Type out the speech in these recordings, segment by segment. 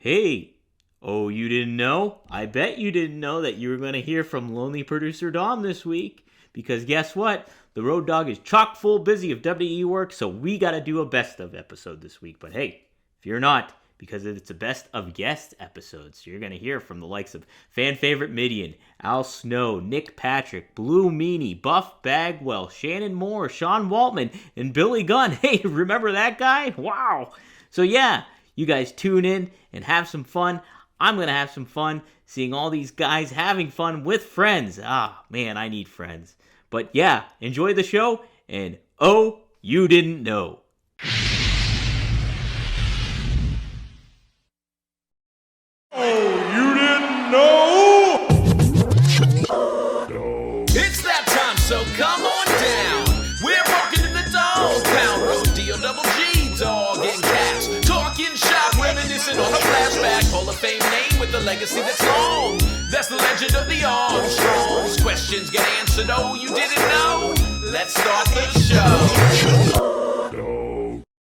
Hey, oh, you didn't know? I bet you didn't know that you were going to hear from lonely producer Dom this week. Because guess what? The Road Dogg is chock full busy of WE work, so we got to do a best of episode this week. But hey, if you're not, because it's a best of guest episode, so you're going to hear from the likes of fan favorite Mideon, Al Snow, Nick Patrick, Blue Meanie, Buff Bagwell, Shannon Moore, Sean Waltman, and Billy Gunn. Hey, remember that guy? Wow. So yeah, you guys tune in and have some fun. I'm going to have some fun seeing all these guys having fun with friends. Ah, man, I need friends. But yeah, enjoy the show, and oh, you didn't know. Oh, you didn't know? It's that time, so come on down. We're walking in the Dogg Pound Road, D-O-double-G, Dogg and Cash. Talking shop, reminiscing on a flashback. Hall of Fame name with a legacy that's long. That's the legend of the Armstrongs. Questions get answered, oh, you didn't know? Let's start the show.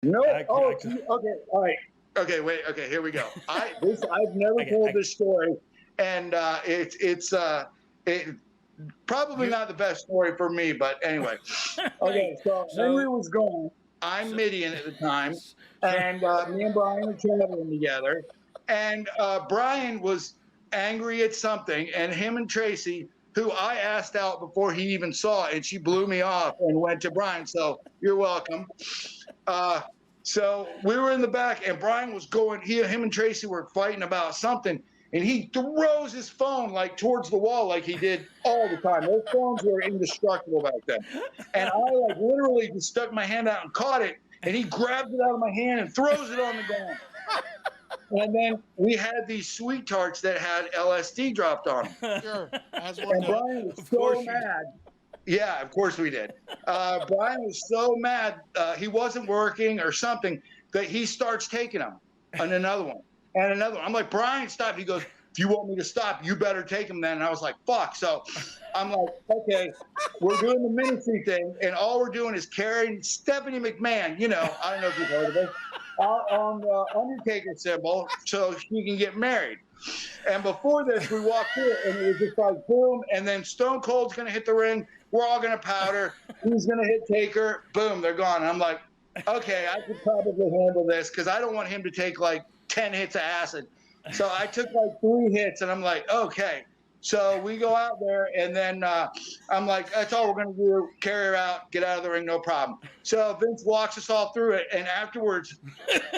No. Oh, okay. All right. Okay, wait. Okay, here we go. I've never told this story, and it's probably not the best story for me, but anyway. Okay, so Henry was gone. I'm Mideon at the time, and me and Brian were traveling together, and Brian was angry at something, and him and Tracy, who I asked out before he even saw it, and she blew me off and went to Brian. So you're welcome. So we were in the back, and Brian was going. Him and Tracy were fighting about something, and he throws his phone like towards the wall, like he did all the time. Those phones were indestructible back then, and I like literally just stuck my hand out and caught it, and he grabs it out of my hand and throws it on the ground. And then we had these sweet tarts that had LSD dropped on them. Sure. As And Brian was so mad. Yeah, of course we did. Brian was so mad he wasn't working or something that he starts taking them and another one and another one. I'm like, Brian, stop. He goes, if you want me to stop, you better take them then. And I was like, fuck. So I'm like, okay, we're doing the ministry thing, and all we're doing is carrying Stephanie McMahon, you know, I don't know if you've heard of it, on the Undertaker symbol so she can get married. And before this, we walked through it, and it was just like boom, and then Stone Cold's going to hit the ring. We're all going to powder. He's going to hit Taker. Boom, they're gone. And I'm like, okay, I could probably handle this because I don't want him to take like 10 hits of acid. So I took like 3 hits, and I'm like, okay. So we go out there, and then I'm like, that's all we're going to do. Carry her out, get out of the ring, no problem. So Vince walks us all through it, and afterwards,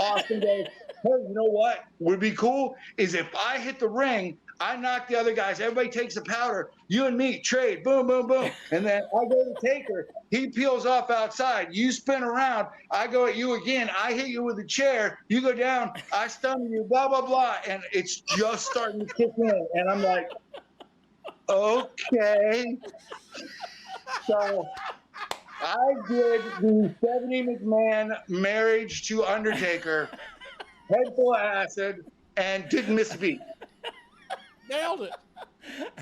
Austin goes, hey, you know what would be cool is if I hit the ring, I knock the other guys. Everybody takes the powder. You and me trade. Boom, boom, boom. And then I go to Taker. He peels off outside. You spin around. I go at you again. I hit you with a chair. You go down. I stun you. Blah, blah, blah. And it's just starting to kick in. And I'm like, okay. So I did the Stephanie McMahon marriage to Undertaker, head full of acid, and didn't miss a beat. Nailed it.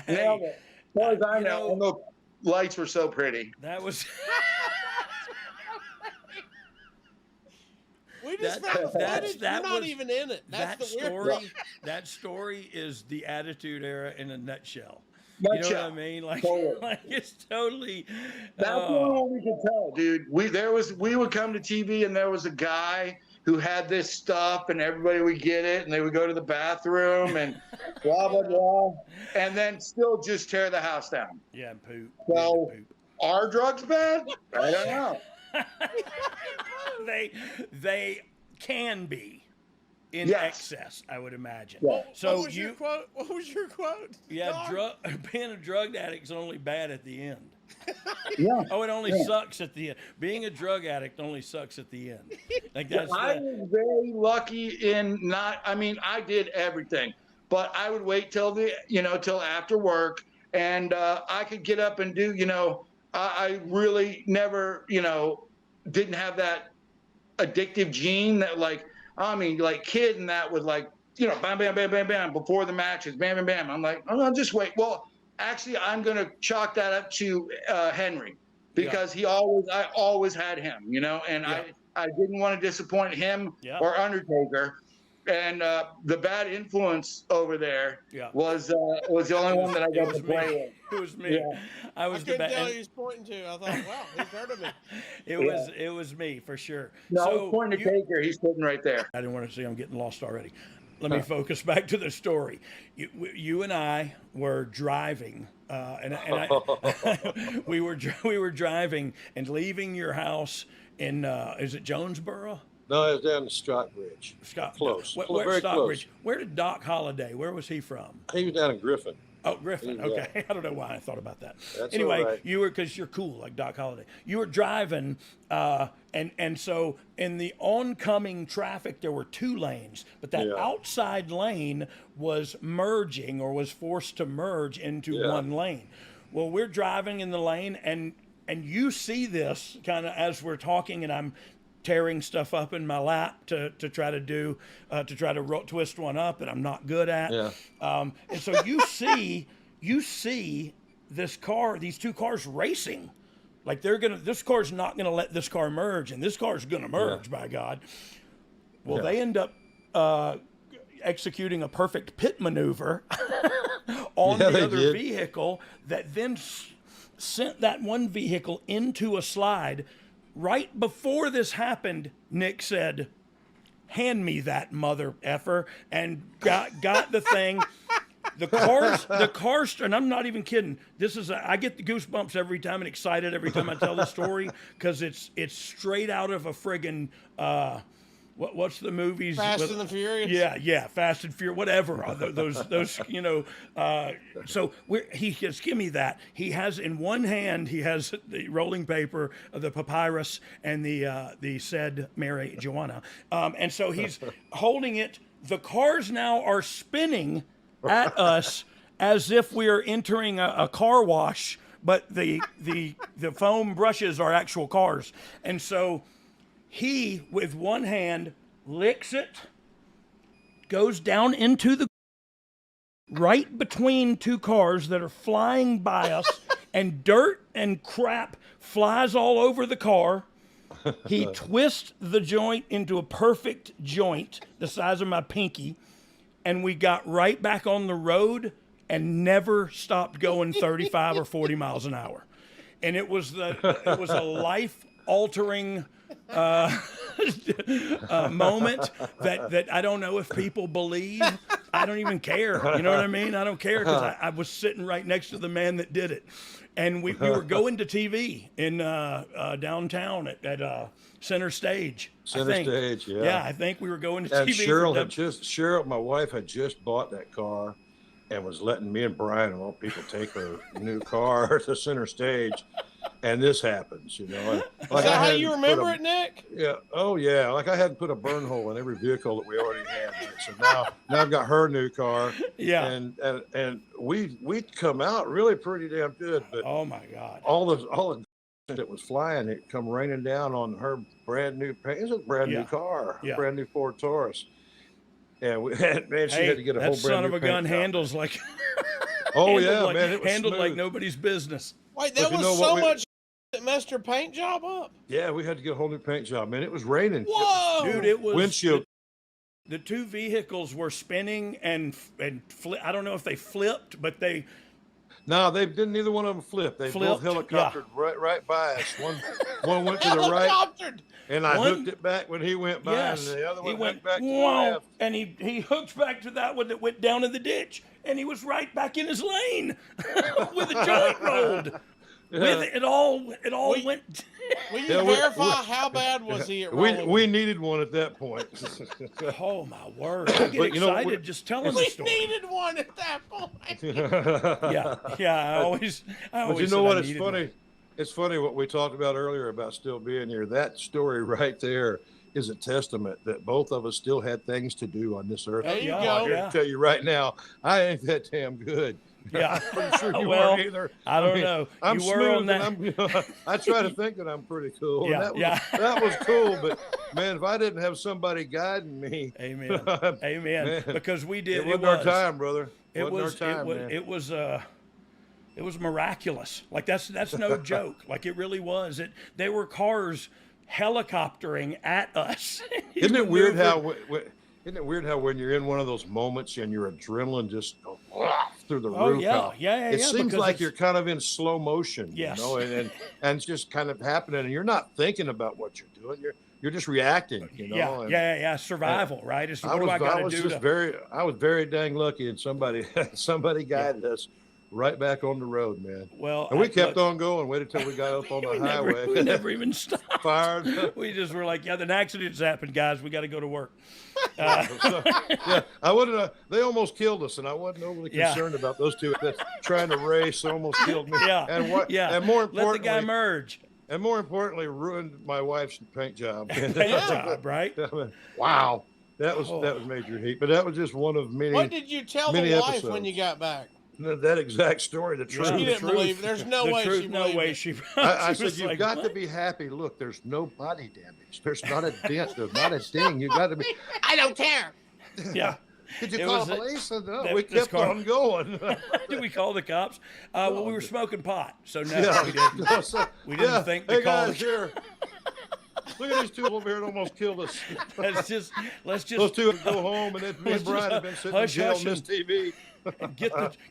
Nailed it. As far as I know, and the lights were so pretty. That was. We just That- found that's- footage. that You're not was- even in it. That's That the weird story. That story is the Attitude Era in a nutshell. Nutshell. You know what I mean? Like, Totally. like it's totally. That's all we could tell, dude. We would come to TV, and there was a guy who had this stuff, and everybody would get it, and they would go to the bathroom and blah blah blah, and then still just tear the house down. Yeah, and poop. So, Yeah, poop. are drugs bad? I don't know. They can be in Yes. excess, I would imagine. Yeah. So what was your quote? What was your quote? yeah, Dog? being a drug addict's only bad at the end. Yeah. Oh, it only Yeah. sucks at the end. Being a drug addict only sucks at the end. Like that's I the, was very lucky in not. I mean, I did everything, but I would wait till till after work, and I could get up and do. I really never, didn't have that addictive gene that like kid and that would like bam bam bam bam bam before the matches, bam bam bam. I'm like, oh no, just wait. Well, actually, I'm gonna chalk that up to Henry because I always had him, and I didn't want to disappoint him Yeah. or Undertaker. And the bad influence over there Yeah. was the only one that I got to play with. It was me. Yeah. I I was the couldn't tell bad. who he's pointing to. I thought, wow, he's heard of me. It was me for sure. No, I So was pointing to Taker. He's sitting right there. I didn't want to see I'm getting lost already. Let me focus back to the story. You and I were driving, we were driving and leaving your house in is it Jonesboro? No, it was down in Stockbridge. Close. Very Stockbridge. close. Where did Doc Holliday? Where was he from? He was down in Griffin. Oh, Griffin. Yeah. Okay. I don't know why I thought about that. That's anyway, all right. you were, because you're cool like Doc Holliday. You were driving, and so in the oncoming traffic, there were 2 lanes, but that Yeah. outside lane was merging or was forced to merge into Yeah. one lane. Well, we're driving in the lane, and you see this kind of as we're talking, and I'm tearing stuff up in my lap to try to do twist one up that I'm not good at. Yeah. And so you see these 2 cars racing, like this car's not gonna let this car merge, and this car's gonna merge, by God. Well, they end up executing a perfect pit maneuver on the other vehicle that then sent that one vehicle into a slide. Right before this happened, Nick said, "Hand me that mother effer," and got the thing. The cars, and I'm not even kidding. I get the goosebumps every time and excited every time I tell the story, because it's straight out of a friggin' what's the movies? Fast and the Furious. Yeah, Fast and Furious, whatever. those So he says, "Give me that." He has in one hand, he has the rolling paper, the papyrus, and the said Mary Joanna, and so he's holding it. The cars now are spinning at us as if we are entering a car wash, but the foam brushes are actual cars, and so. He, with one hand, licks it, goes down into the right between 2 cars that are flying by us, and dirt and crap flies all over the car. He twists the joint into a perfect joint the size of my pinky, and we got right back on the road and never stopped going 35 or 40 miles an hour. And it was a life-altering moment that I don't know if people believe. I don't even care. You know what I mean? I don't care, because I was sitting right next to the man that did it. And we were going to TV in downtown at Center Stage. Center Stage, yeah. Yeah, I think we were going to And TV. Cheryl, my wife, had just bought that car and was letting me and Brian and all people take her new car to Center Stage. And this happens, Is that how you remember it, Nick? Yeah. Oh, yeah. Like I had to put a burn hole in every vehicle that we already had. So now I've got her new car. Yeah. And we come out really pretty damn good. But oh my God! All the that was flying, it come raining down on her brand new paint. It's a brand new car, brand new Ford Taurus. And she had to get a whole brand new son of a gun job. handles like. Oh yeah, like, man! It was handled smooth. like nobody's business. Wait, there was so much that messed her paint job up. Yeah, we had to get a whole new paint job, man. It was raining. Whoa, dude! It was windshield. The 2 vehicles were spinning and I don't know if they flipped, but they. No, they didn't. Neither one of them flipped. They both helicoptered right by us. One went to the right, and I hooked it back when he went by, and the other one went back to the left. And he hooked back to that one that went down in the ditch, and he was right back in his lane with a joint rolled. Yeah. With it all went. Will you verify how bad was he at rolling? We needed one at that point. Oh my word! I get excited just telling the story. We needed one at that point. yeah. I always. But you know what? It's funny. One. It's funny what we talked about earlier about still being here. That story right there is a testament that both of us still had things to do on this earth. There you go. I can tell you right now, I ain't that damn good. Yeah, I'm sure you well, weren't either. I don't know. I'm you were smooth on that. And I try to think that I'm pretty cool. Yeah, that was cool. But man, if I didn't have somebody guiding me, amen, amen. Man, because we did. It wasn't our time, brother. It was miraculous. Like that's no joke. Like it really was. They were cars helicoptering at us. Isn't it weird how? Isn't it weird how when you're in one of those moments and your adrenaline just goes through the roof? It seems like you're kind of in slow motion, you know, and it's just kind of happening, and you're not thinking about what you're doing. You're just reacting, you know. Survival, right? It's I was very dang lucky, and somebody guided us right back on the road, man. Well, and we kept on going. Waited till we got up on the highway. We never even stopped. Fired. We just were like, an accident's happened, guys. We got to go to work. I wouldn't. They almost killed us, and I wasn't overly concerned about those two that trying to race. Almost killed me. And more importantly, let the guy merge. And more importantly, ruined my wife's paint job. Right? Wow, that was major heat. But that was just one of many. What did you tell the wife episodes. when you got back? That exact story, the truth. She didn't believe. There's no way she believed. I said, you've got to be happy. Look, there's no body damage. There's not a dent. There's not a ding. You got to be. I don't care. Yeah. Did you call the police? No, we kept on going. Did we call the cops? Well, we were smoking pot, so no, we didn't. We didn't think to call. Here. Look at these two over here that almost killed us. Let's just those two would go home, and then me and Brian have been sitting in jail and miss TV.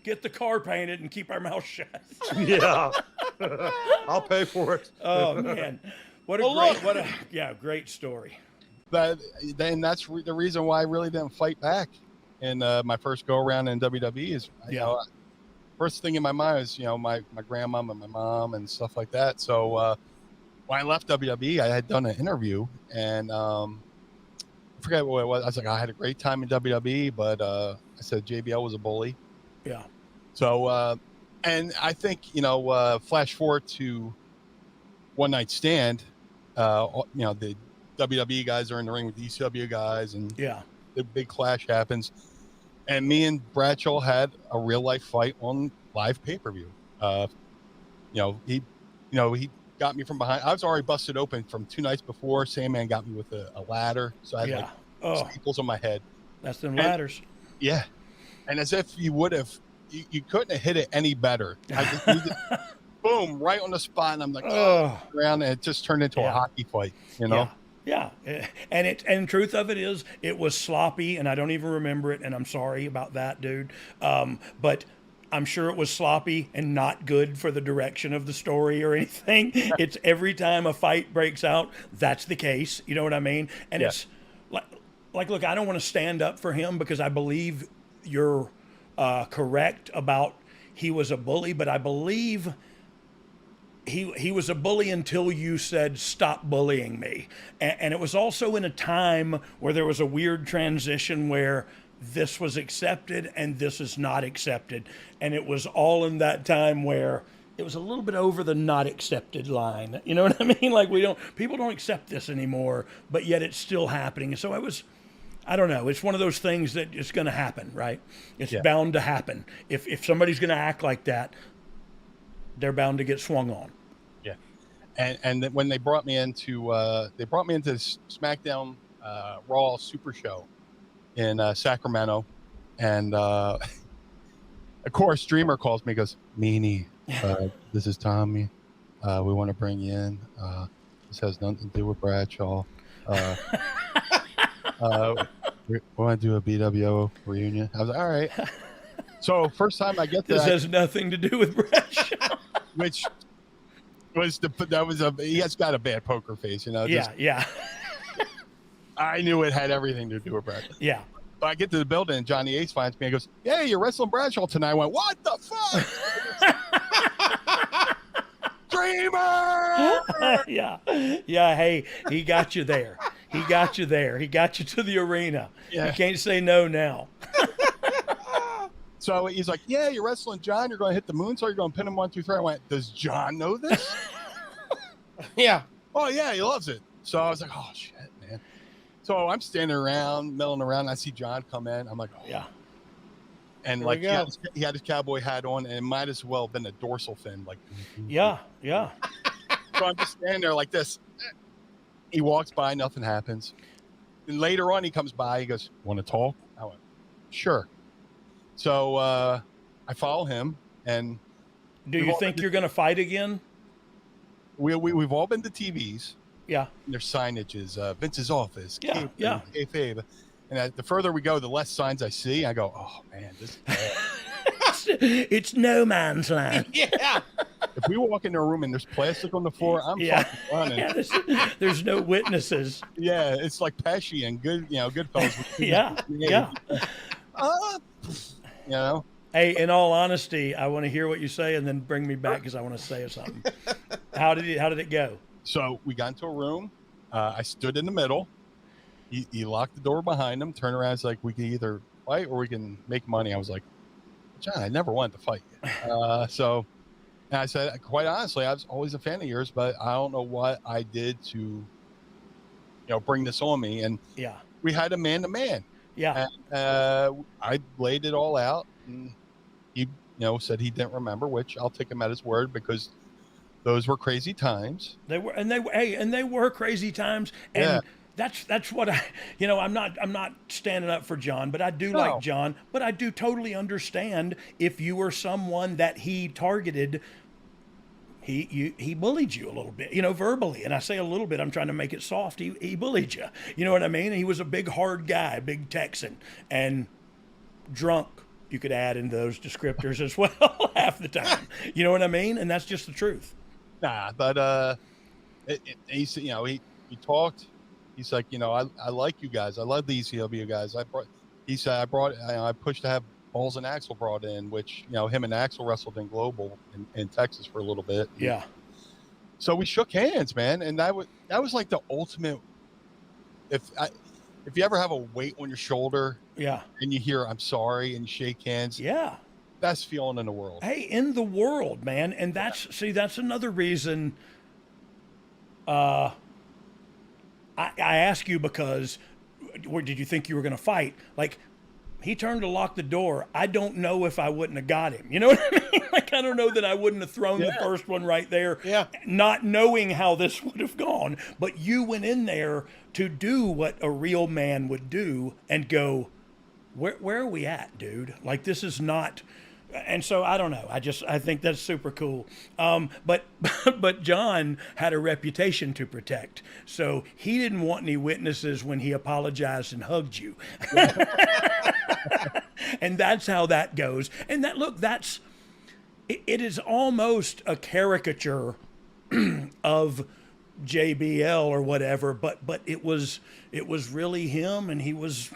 Get the car painted and keep our mouth shut. Yeah, I'll pay for it. Oh man, what a great story. Then that's the reason why I really didn't fight back in my first go around in WWE. Is you know, first thing in my mind is my grandmom and my mom and stuff like that. So when I left WWE, I had done an interview and I forget what it was. I was like, I had a great time in WWE, but I said JBL was a bully. Yeah. So and I think flash forward to One Night Stand. The WWE guys are in the ring with the ECW guys, and the big clash happens. And me and Bradshaw had a real life fight on live pay-per-view. He got me from behind. I was already busted open from 2 nights before. Sandman got me with a ladder, so I had staples on my head. That's them ladders. Yeah, and as if you would have, you couldn't have hit it any better. I just needed, boom, right on the spot, and I'm like, around, and it just turned into a hockey fight. Yeah, and the truth of it is, it was sloppy, and I don't even remember it, and I'm sorry about that, dude. But I'm sure it was sloppy and not good for the direction of the story or anything. It's every time a fight breaks out, that's the case. You know what I mean? And it's like, look, I don't want to stand up for him because I believe you're correct about he was a bully, but I believe he was a bully until you said, stop bullying me. And it was also in a time where there was a weird transition where this was accepted and this is not accepted. And it was all in that time where it was a little bit over the not accepted line. You know what I mean? Like people don't accept this anymore, but yet it's still happening. And so I don't know. It's one of those things that it's going to happen, right? It's bound to happen. If somebody's going to act like that, they're bound to get swung on. Yeah, and when they brought me into SmackDown Raw Super Show in Sacramento, and of course Dreamer calls me, goes, Meanie, this is Tommy. We want to bring you in. This has nothing to do with Bradshaw. We want to do a BWO reunion. I was like, all right. So first time I get this has nothing to do with Bradshaw. Which was he has got a bad poker face, Yeah. I knew it had everything to do with Bradshaw. Yeah. So I get to the building and Johnny Ace finds me and goes, "Hey, you're wrestling Bradshaw tonight." I went, "What the fuck?" Dreamer. Yeah. Hey, he got you there. He got you to the arena. Yeah. You can't say no now. So he's like, "Yeah, you're wrestling John. You're going to hit the moonsault. You're going to pin him 1, 2, 3." I went, "Does John know this?" Yeah. Oh yeah, he loves it. So I was like, "Oh shit, man." So I'm standing around, milling around. And I see John come in. I'm like, "Oh yeah." And Here like he had his cowboy hat on, and it might as well have been a dorsal fin. Like, yeah. So I'm just standing there like this. He walks by, nothing happens. And later on, he comes by. He goes, "Want to talk?" I went, "Sure." So I follow him, and do you think you're going to fight again? We've all been to TVs. Yeah. There's signages, Vince's office. Yeah. Kayfabe. And the further we go, the less signs I see. I go, oh man, this is bad. It's no man's land. Yeah. If we walk into a room and there's plastic on the floor, I'm fucking running. Yeah, there's no witnesses. Yeah, it's like Pesci and Goodfellas. Yeah. You know. Hey, in all honesty, I want to hear what you say and then bring me back because I want to say something. How did it go? So we got into a room. I stood in the middle. He locked the door behind him. Turned around. It's like, we can either fight or we can make money. I was like, John, I never wanted to fight you. And I said, quite honestly, I was always a fan of yours, but I don't know what I did to, bring this on me. And we had a man-to-man. Yeah. And, I laid it all out, and he, said he didn't remember, which I'll take him at his word because those were crazy times. They were crazy times. And that's what I'm not standing up for John, but I do like John, but I do totally understand if you were someone that he targeted, he bullied you a little bit, verbally. And I say a little bit, I'm trying to make it soft. He bullied you. You know what I mean? He was a big, hard guy, big Texan, and drunk. You could add in those descriptors as well half the time. You know what I mean? And that's just the truth. Nah, but he said, he talked. He's like, I like you guys. I love the ECW guys. I pushed to have Balls and Axel brought in, which, him and Axel wrestled in Global in Texas for a little bit. Yeah. So we shook hands, man. And that was like the ultimate. If you ever have a weight on your shoulder, and you hear, I'm sorry, and you shake hands. Yeah. Best feeling in the world. Hey, in the world, man. And that's another reason, I ask you because, did you think you were going to fight? Like, he turned to lock the door. I don't know if I wouldn't have got him. You know what I mean? Like, I don't know that I wouldn't have thrown the first one right there, not knowing how this would have gone. But you went in there to do what a real man would do and go, where are we at, dude? Like, this is not... And so I don't know. I think that's super cool. But John had a reputation to protect, so he didn't want any witnesses when he apologized and hugged you. And that's how that goes. And it is almost a caricature of JBL or whatever. But it was really him, and he was.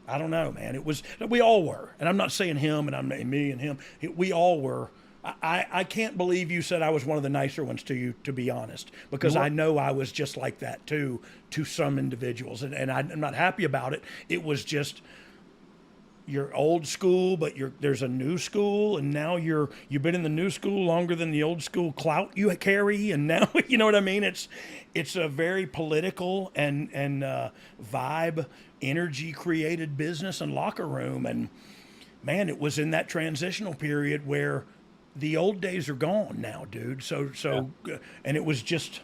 I don't know, man. We all were. And I'm not saying him and I'm me and him. We all were. I can't believe you said I was one of the nicer ones to you, to be honest, because I know I was just like that too, to some individuals. And I'm not happy about it. It was just, you're old school, but there's a new school, and now you've been in the new school longer than the old school clout you carry, and now, you know what I mean? It's a very political and vibe, energy created business and locker room, and man, it was in that transitional period where the old days are gone now, dude. And it was just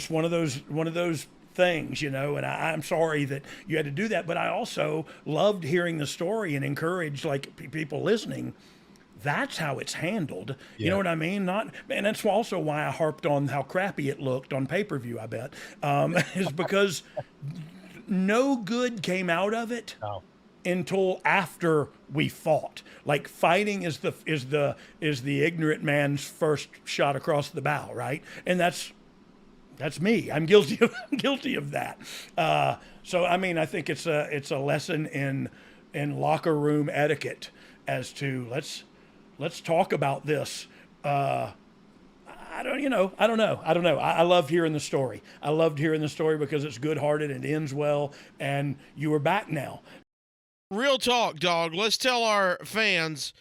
one of those things, and I'm sorry that you had to do that, but I also loved hearing the story and encouraged people listening. That's how it's handled. You know what I mean? And that's also why I harped on how crappy it looked on pay-per-view, I bet, is because no good came out of it until after we fought. Like, fighting is the ignorant man's first shot across the bow, right? And that's me. I'm guilty of that. So I mean, I think it's a lesson in locker room etiquette as to let's talk about this. I don't know. I loved hearing the story. Because it's good-hearted and ends well, and you are back now. Real talk, Dogg. Let's tell our fans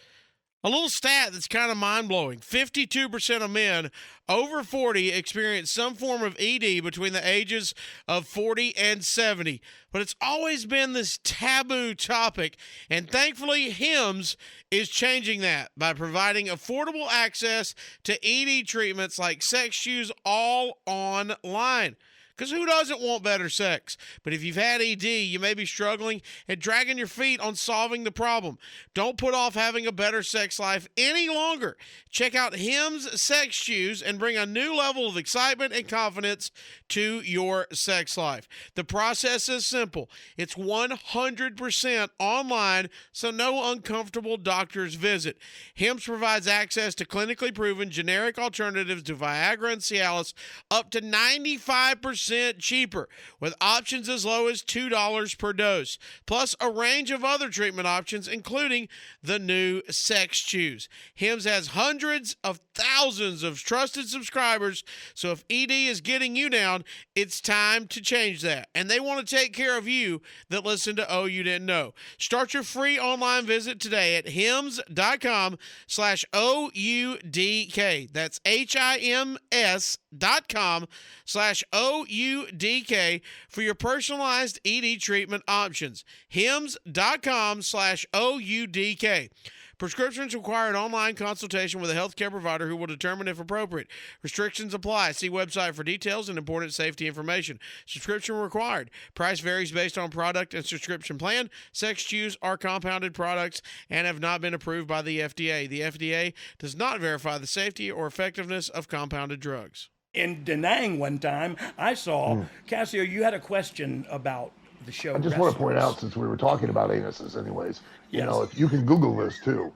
a little stat that's kind of mind-blowing. 52% of men over 40 experience some form of ED between the ages of 40 and 70. But it's always been this taboo topic, and thankfully HIMS is changing that by providing affordable access to ED treatments like sex shoes all online. Because who doesn't want better sex? But if you've had ED, you may be struggling and dragging your feet on solving the problem. Don't put off having a better sex life any longer. Check out Hims Sex Shoes and bring a new level of excitement and confidence to your sex life. The process is simple. It's 100% online, so no uncomfortable doctor's visit. Hims provides access to clinically proven generic alternatives to Viagra and Cialis up to 95% cheaper, with options as low as $2 per dose, plus a range of other treatment options, including the new Sex Shoes. Hims has hundreds of thousands of trusted subscribers, so if ED is getting you down, it's time to change that. And they want to take care of you that listen to Oh You Didn't Know. Start your free online visit today at hims.com/OUDK. That's HIMS.com/OUDK for your personalized ED treatment options. HIMS.com/OUDK. Prescriptions require an online consultation with a healthcare provider who will determine if appropriate. Restrictions apply. See website for details and important safety information. Subscription required. Price varies based on product and subscription plan. Sex Shoes are compounded products and have not been approved by the FDA. The FDA does not verify the safety or effectiveness of compounded drugs. In Da Nang one time, I saw, Cassio, you had a question about the show. I just want to point out, since we were talking about anuses anyways, you know, if you can Google this too,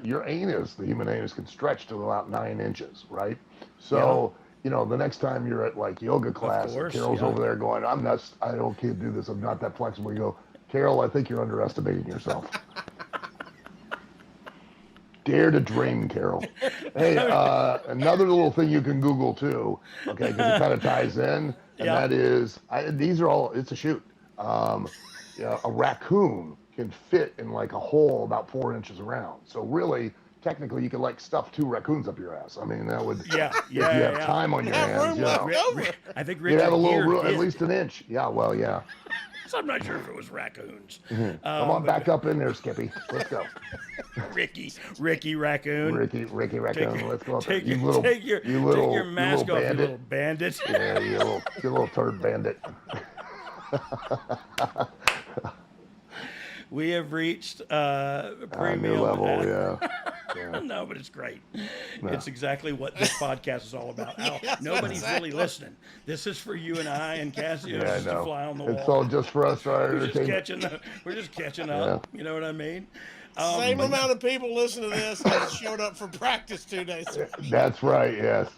your anus, the human anus, can stretch to about 9 inches, right? So, you know, the next time you're at like yoga class, and Carol's over there going, can't do this, I'm not that flexible. You go, Carol, I think you're underestimating yourself. Dare to dream, Carol. Hey, another little thing you can Google too, okay, because it kind of ties in, and that is, these are all, it's a shoot. A raccoon can fit in like a hole about 4 inches around. So really, technically, you could like stuff 2 raccoons up your ass. I mean, that would, if you have time on your hands, I think you'd have a little room, at least an inch. Yeah, well, yeah. So I'm not sure if it was raccoons. Come on, back up in there, Skippy. Let's go. Ricky Raccoon. Ricky Raccoon. Let's go up there. Take your mask off, you little bandit. Yeah, you little turd bandit. We have reached premium new level, yeah. No, but it's great. No. It's exactly what this podcast is all about. Al, nobody's really listening. This is for you and I and Cassio to fly on the wall. It's all just for us. We're just catching up. You know what I mean? Same amount of people listen to this as showed up for practice 2 days ago. That's right, yes.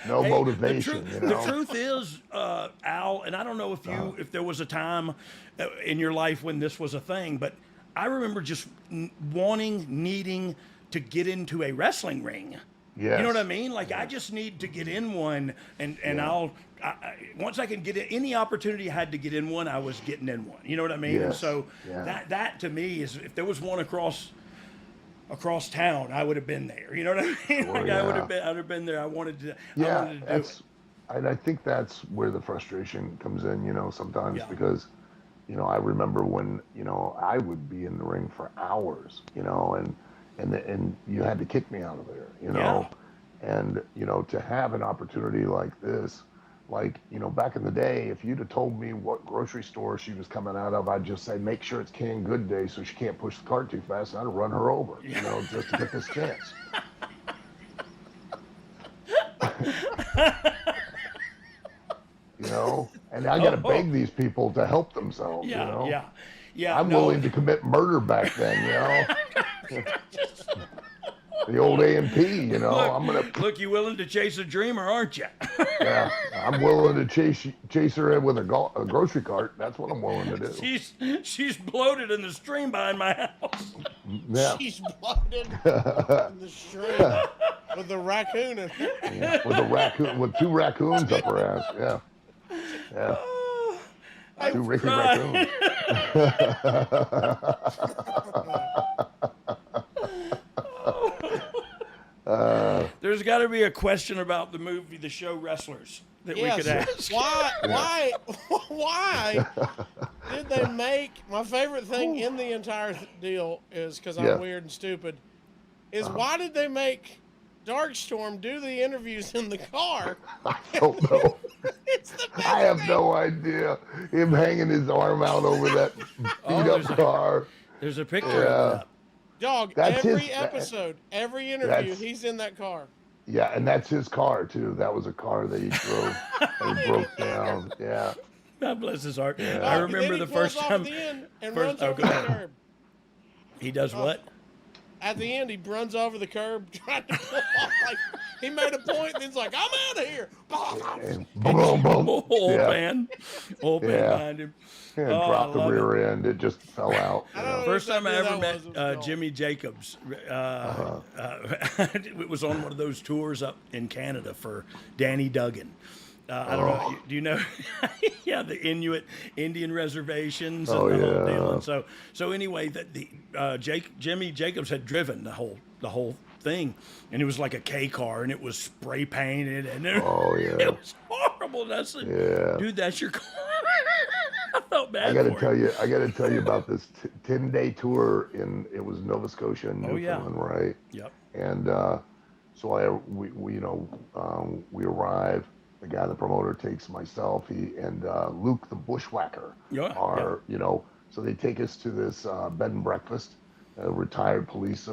No motivation. The truth is, Al, and I don't know if there was a time in your life when this was a thing, but I remember just needing to get into a wrestling ring. Yes. You know what I mean? Like, I just need to get in one, and once I can get in, any opportunity I had to get in one, I was getting in one. You know what I mean? Yes. And so that to me is, if there was one across town, I would have been there. You know what I mean? Like, I would have been there. I wanted to do it. And I think that's where the frustration comes in, you know, sometimes because, you know, I remember when, you know, I would be in the ring for hours, you know, and you had to kick me out of there, you know, and, you know, to have an opportunity like this, like, you know, back in the day, if you'd have told me what grocery store she was coming out of, I'd just say, make sure it's canned good day so she can't push the cart too fast, and I'd run her over, you know, just to get this chance. You know, and I got to beg these people to help themselves, you know. Yeah. I'm willing to commit murder back then, you know. The old A&P, you know. Look, you willing to chase a dreamer, aren't you? Yeah, I'm willing to chase her in with a grocery cart. That's what I'm willing to do. She's bloated in the stream behind my house. Yeah. She's bloated in the stream with a raccoon in it. Yeah, with 2 raccoons up her ass. Yeah. Yeah. 2 Ricky raccoons. There's got to be a question about the show Wrestlers that we could ask. Why did they make, my favorite thing in the entire deal is, because I'm weird and stupid, is why did they make Darkstorm do the interviews in the car? I don't know. I have no idea. Him hanging his arm out over that beat-up car. There's a picture of it up. Dog, That's every his- episode, every interview, he's in that car. Yeah, and that's his car, too. That was a car that he drove and he broke down. Yeah. God bless his heart. Yeah. I remember the first time. At the end and first- runs over the curb. He does what? At the end, he runs over the curb trying to pull off. Like, he made a point, and he's like, I'm out of here. And boom, boom. Old man behind him. Yeah, dropped the rear end. It just fell out. First time I ever met Jimmy Jacobs, it was on one of those tours up in Canada for Danny Duggan. I don't know. Do you know? Yeah, the Inuit Indian reservations and the whole deal. And so anyway, Jimmy Jacobs had driven the whole thing, and it was like a K car, and it was spray painted, and it was horrible. And I said, dude, that's your car. I felt bad. I got to tell you about this 10-day tour it was Nova Scotia and Newfoundland, right? Yep. And so we arrive. The guy, the promoter, takes myself, and Luke, the bushwhacker, so they take us to this bed and breakfast. A retired police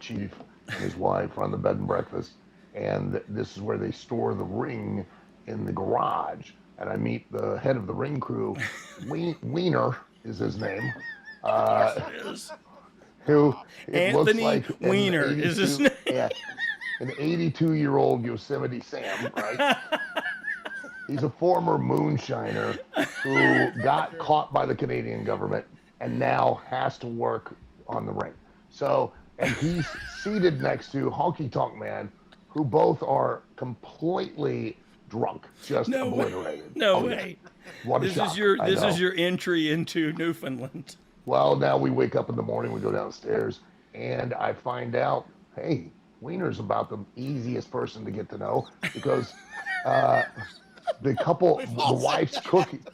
chief and his wife run the bed and breakfast, and this is where they store the ring in the garage. And I meet the head of the ring crew, Wiener is his name. Who Anthony looks like Weiner is his name. Yeah, an 82-year-old Yosemite Sam, right? He's a former moonshiner who got caught by the Canadian government and now has to work on the ring. So, and he's seated next to Honky Tonk Man, who both are completely drunk, just obliterated. No way. What a shock. This is your entry into Newfoundland. Well, now we wake up in the morning, we go downstairs, and I find out, hey, Wiener's about the easiest person to get to know because the wife's cooking,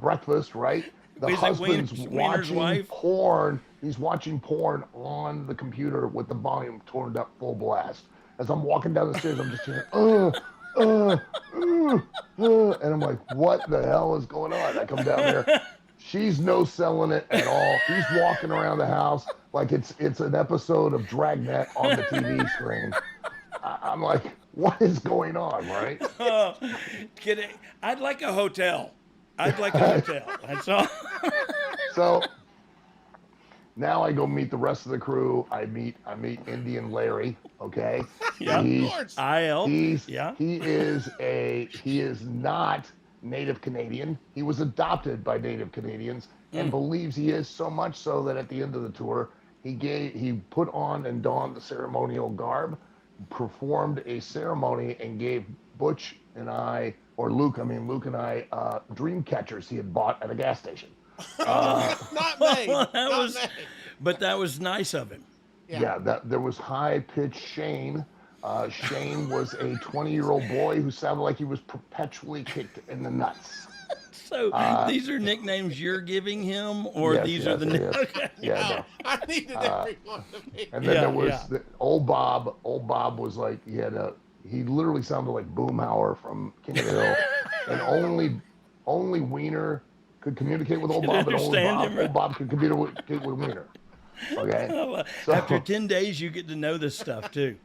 breakfast, right? The husband's watching porn. He's watching porn on the computer with the volume turned up full blast. As I'm walking down the stairs, I'm just hearing, and I'm like, what the hell is going on? I come down there. She's no selling it at all. He's walking around the house like it's an episode of Dragnet on the TV screen. I'm like, what is going on, right? I'd like a hotel. That's all. So now I go meet the rest of the crew. I meet Indian Larry. Okay. Yeah. He is not Native Canadian. He was adopted by Native Canadians and believes he is, so much so that at the end of the tour, he put on and donned the ceremonial garb, performed a ceremony, and gave Luke and I, dream catchers he had bought at a gas station. Not me. But that was nice of him. Yeah, there was high-pitched Shane. Shane was a 20-year-old boy who sounded like he was perpetually kicked in the nuts. So these are nicknames you're giving him, or these are the nicknames? Okay. Yeah, I needed everyone to be. And then there was old Bob. Old Bob was like, he literally sounded like Boomhauer from King of the Hill. And only Wiener could communicate with old Bob, and old Bob could communicate with Wiener. Okay. So, after 10 days, you get to know this stuff too.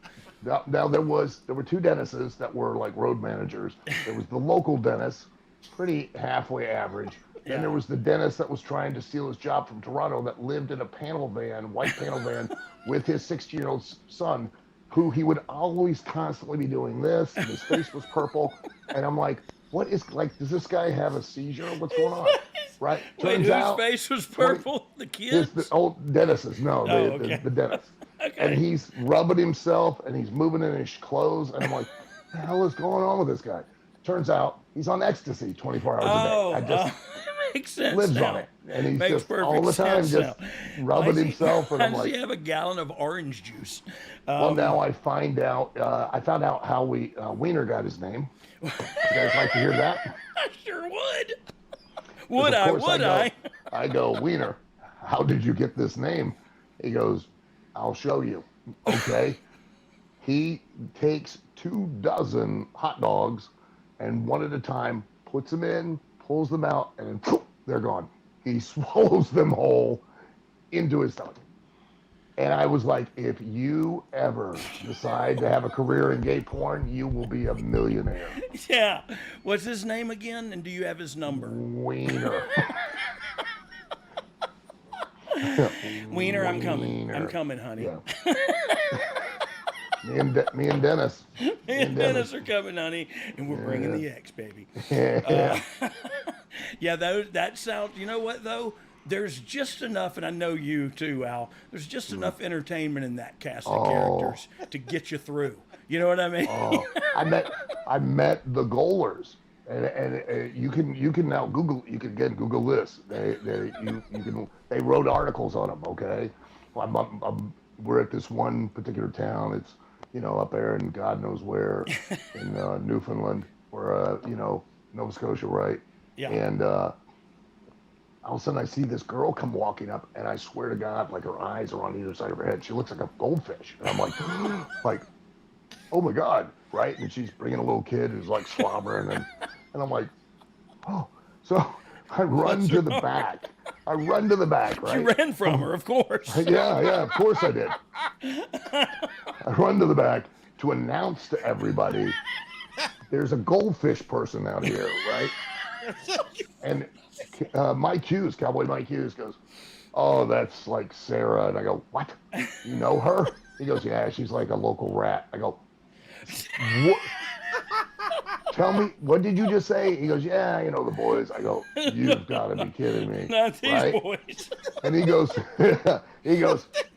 Now there were two dentists that were like road managers. There was the local dentist, pretty halfway average. Then there was the dentist that was trying to steal his job from Toronto that lived in a white panel van with his 16-year-old son, who he would always constantly be doing this, and his face was purple. And I'm like, does this guy have a seizure? What's going on? Right? Wait, whose face was purple? The kids? The old dentist. No, the dentist. Okay. And he's rubbing himself, and he's moving in his clothes. And I'm like, what the hell is going on with this guy? Turns out he's on ecstasy 24 hours a day. Makes sense. Lives on it. And he's just all the time just rubbing himself. And I'm like, does he have a gallon of orange juice? Well, now I found out how Wiener got his name. You guys like to hear that? I sure would. Would I? I go, Wiener, how did you get this name? He goes, I'll show you. Okay. He takes 24 hot dogs, and one at a time puts them in, pulls them out, and then poof, they're gone. He swallows them whole into his stomach. And I was like, if you ever decide to have a career in gay porn, you will be a millionaire. Yeah. What's his name again? And do you have his number? Wiener. Wiener, I'm coming. I'm coming, honey. Yeah. me and Dennis. Me and Dennis are coming, honey, and we're bringing the X, baby. Yeah, that sounds. You know what though? There's just enough, and I know you too, Al. There's just enough entertainment in that cast of characters to get you through. You know what I mean? I met the Goalers, and you can now Google. You can again Google this. They wrote articles on them. Okay, we're at this one particular town. It's up there in God knows where in Newfoundland or Nova Scotia, right? Yeah. And all of a sudden I see this girl come walking up, and I swear to God, like her eyes are on either side of her head. She looks like a goldfish. And I'm like, oh my God, right? And she's bringing a little kid who's like slobbering, and I'm like, oh. So I run to the back. Right? You ran from her, of course. Yeah, of course I did. I run to the back to announce to everybody, there's a goldfish person out here, right? And Cowboy Mike Hughes goes, oh, that's like Sarah. And I go, what? You know her? He goes, yeah, she's like a local rat. I go, what? Tell me, what did you just say? He goes, yeah, the boys. I go, you've got to be kidding me. Not these right? boys. And he goes,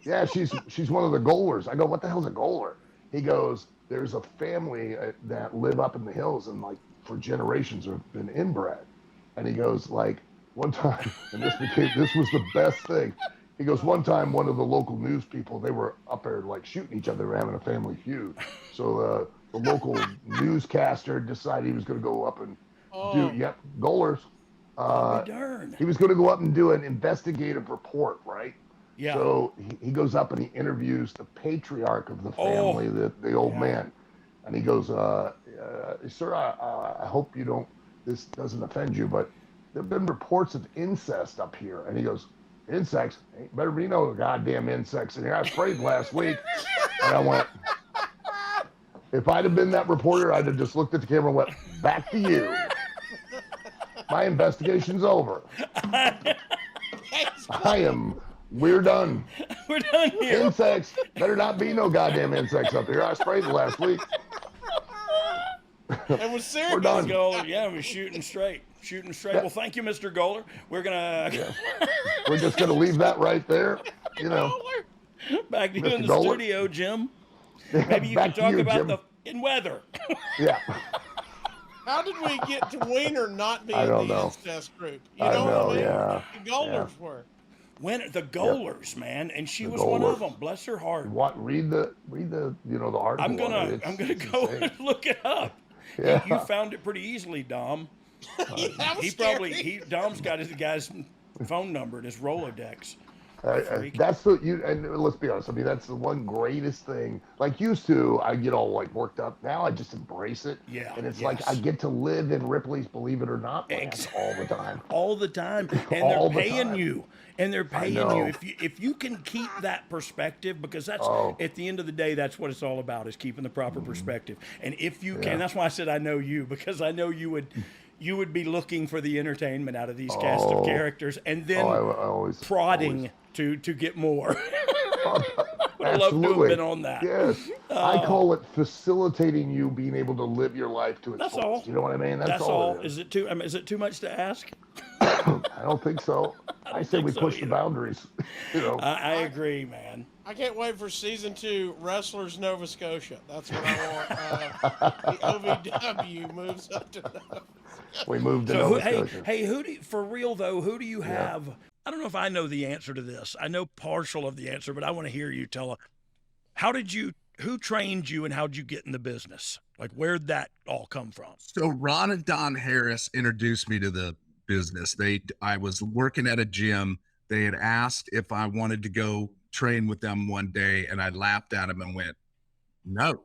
yeah, she's one of the goalers. I go, what the hell's a goaler? He goes, there's a family that live up in the hills and like for generations have been inbred. And he goes, like, one time, and this was the best thing. He goes, one time, one of the local news people, they were up there like shooting each other, having a family feud. So the local newscaster decided he was going to go up and do, goalers. Darn. He was going to go up and do an investigative report, right? Yeah. So he goes up and he interviews the patriarch of the family, the old man. And he goes, sir, I hope this doesn't offend you, but there have been reports of incest up here. And he goes, insects? Ain't better be no goddamn insects in here. I sprayed last week. And I went, if I'd have been that reporter, I'd have just looked at the camera and went, back to you. My investigation's over. We're done. We're done here. Insects. Better not be no goddamn insects up here. I sprayed it last week. And was serious. We're done. Goaler, we're shooting straight. Yeah. Well, thank you, Mr. Goaler. We're gonna. We're just gonna leave that right there. Back to you in the Goaler. studio, Jim. Maybe you can talk about the in weather. Yeah. How did we get to Wiener not being the incest group? You know what I mean? Yeah. The Goalers were. The Goalers, man, and she was one of them. Bless her heart. Read the the article. I'm gonna go and look it up. Yeah. You found it pretty easily, Dom. Dom's got his guy's phone number in his Rolodex. That's and let's be honest. I mean, that's the one greatest thing. Like used to, I get all like worked up. Now I just embrace it. Yeah. And it's like I get to live in Ripley's Believe It or Not land all the time. All the time, and they're paying you. And they're paying you if you can keep that perspective, because that's at the end of the day, that's what it's all about, is keeping the proper perspective. And if you can, that's why I said I know you, because I know you would be looking for the entertainment out of these cast of characters, and then prodding to get more. Would love to have been on that. Yes, I call it facilitating you being able to live your life to its fullest. All. You know what I mean? That's all. Is it too much to ask? I don't think so. I say we push the boundaries. I agree, man. I can't wait for season 2, Wrestlers Nova Scotia. That's what I want. The OVW moves up to Nova. We moved to Nova Scotia. Hey, for real though, who do you have? I don't know if I know the answer to this. I know partial of the answer, but I want to hear you tell us. Who trained you and how'd you get in the business? Like, where'd that all come from? So Ron and Don Harris introduced me to the business. I was working at a gym. They had asked if I wanted to go train with them one day, and I laughed at them and went, no.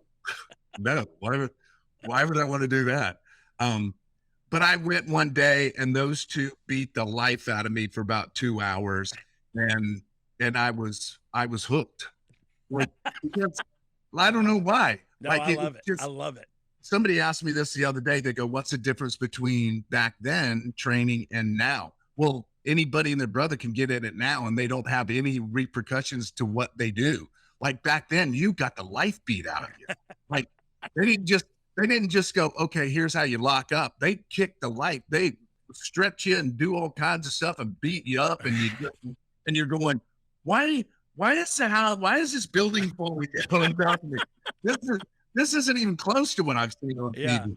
No, why would I want to do that? But I went one day and those two beat the life out of me for about 2 hours, and I was hooked. Like, because, I don't know why. No, like, I love it. I love it. Somebody asked me this the other day. They go, "What's the difference between back then training and now?" Well, anybody and their brother can get in it now, and they don't have any repercussions to what they do. Like back then, you got the life beat out of you. Like they didn't just go, "Okay, here's how you lock up." They kick the life. They stretch you and do all kinds of stuff and beat you up, and you're going, why is this building falling down on me? This isn't even close to what I've seen on TV.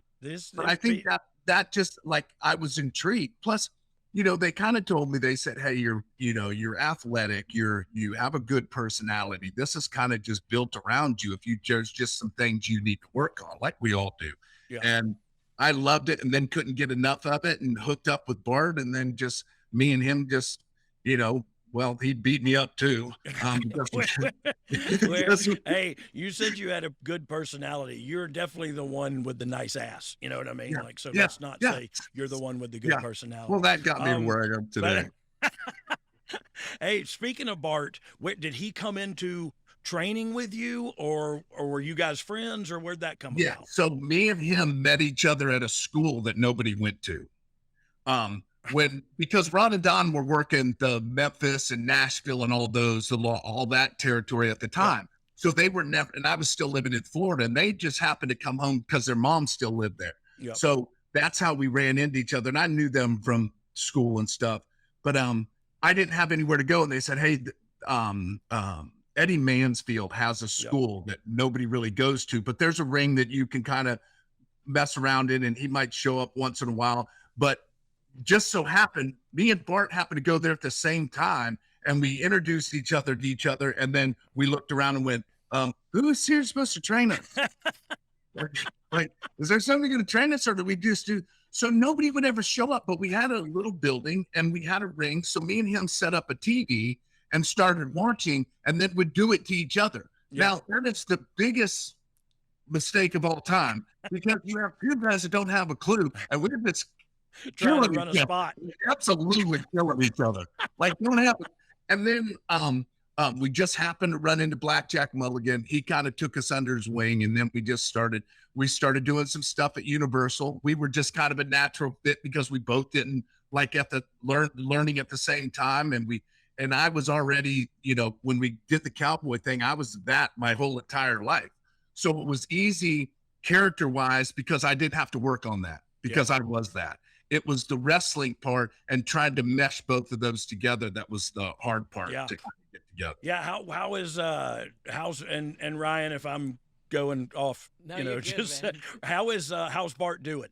But I think that just, like, I was intrigued. Plus, they kind of told me, they said, "Hey, you're athletic, you have a good personality. This is kind of just built around you. If there's just some things you need to work on, like we all do." Yeah. And I loved it, and then couldn't get enough of it, and hooked up with Bart, and then just me and him just, well, he beat me up too. Hey, you said you had a good personality. You're definitely the one with the nice ass. You know what I mean? Yeah, like, so let's not say you're the one with the good personality. Well, that got me to where I am today. Hey, speaking of Bart, did he come into training with you, or were you guys friends, or where'd that come about? So me and him met each other at a school that nobody went to. Because Ron and Don were working the Memphis and Nashville and all that territory at the time. Yeah. So they were never, and I was still living in Florida, and they just happened to come home because their mom still lived there. Yep. So that's how we ran into each other. And I knew them from school and stuff, but I didn't have anywhere to go. And they said, "Hey, Eddie Mansfield has a school that nobody really goes to, but there's a ring that you can kind of mess around in, and he might show up once in a while." But just so happened, me and Bart happened to go there at the same time, and we introduced each other to each other. And then we looked around and went, "Who is here supposed to train us?" like, is there somebody going to train us, or do we just do? So nobody would ever show up, but we had a little building and we had a ring. So me and him set up a TV and started watching, and then would do it to each other. Yeah. Now, that is the biggest mistake of all time, because you have two guys that don't have a clue, and we're just trying to run a spot. Absolutely killing each other. Like, don't have it. And then we just happened to run into Blackjack Mulligan. He kind of took us under his wing, and then we started doing some stuff at Universal. We were just kind of a natural fit because we both didn't like learning at the same time. And I was already, when we did the cowboy thing, I was that my whole entire life. So it was easy character-wise because I didn't have to work on that, because I was that. It was the wrestling part and trying to mesh both of those together that was the hard part to kind of get together. Yeah, how's and Ryan, if I'm going off, how's Bart doing?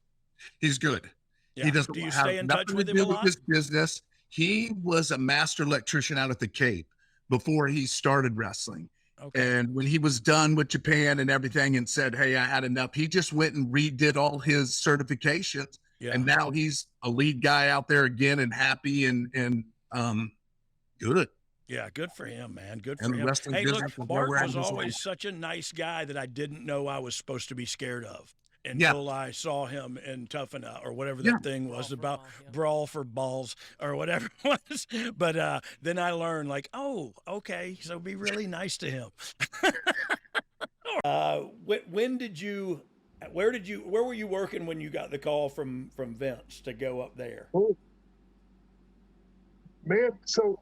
He's good. Yeah. He doesn't. Do you stay in touch with him a lot? His business. He was a master electrician out at the Cape before he started wrestling. Okay. And when he was done with Japan and everything and said, "Hey, I had enough," he just went and redid all his certifications. Yeah. And now he's a lead guy out there again, and happy and good. Yeah, good for him, man. Good for him. Hey, look, Bart was always such a nice guy that I didn't know I was supposed to be scared of until I saw him in Tough Enough, or whatever that thing was about, Brawl for Balls or whatever it was. But then I learned, like, oh, okay, so be really nice to him. Where were you working when you got the call from Vince to go up there? Oh, man, so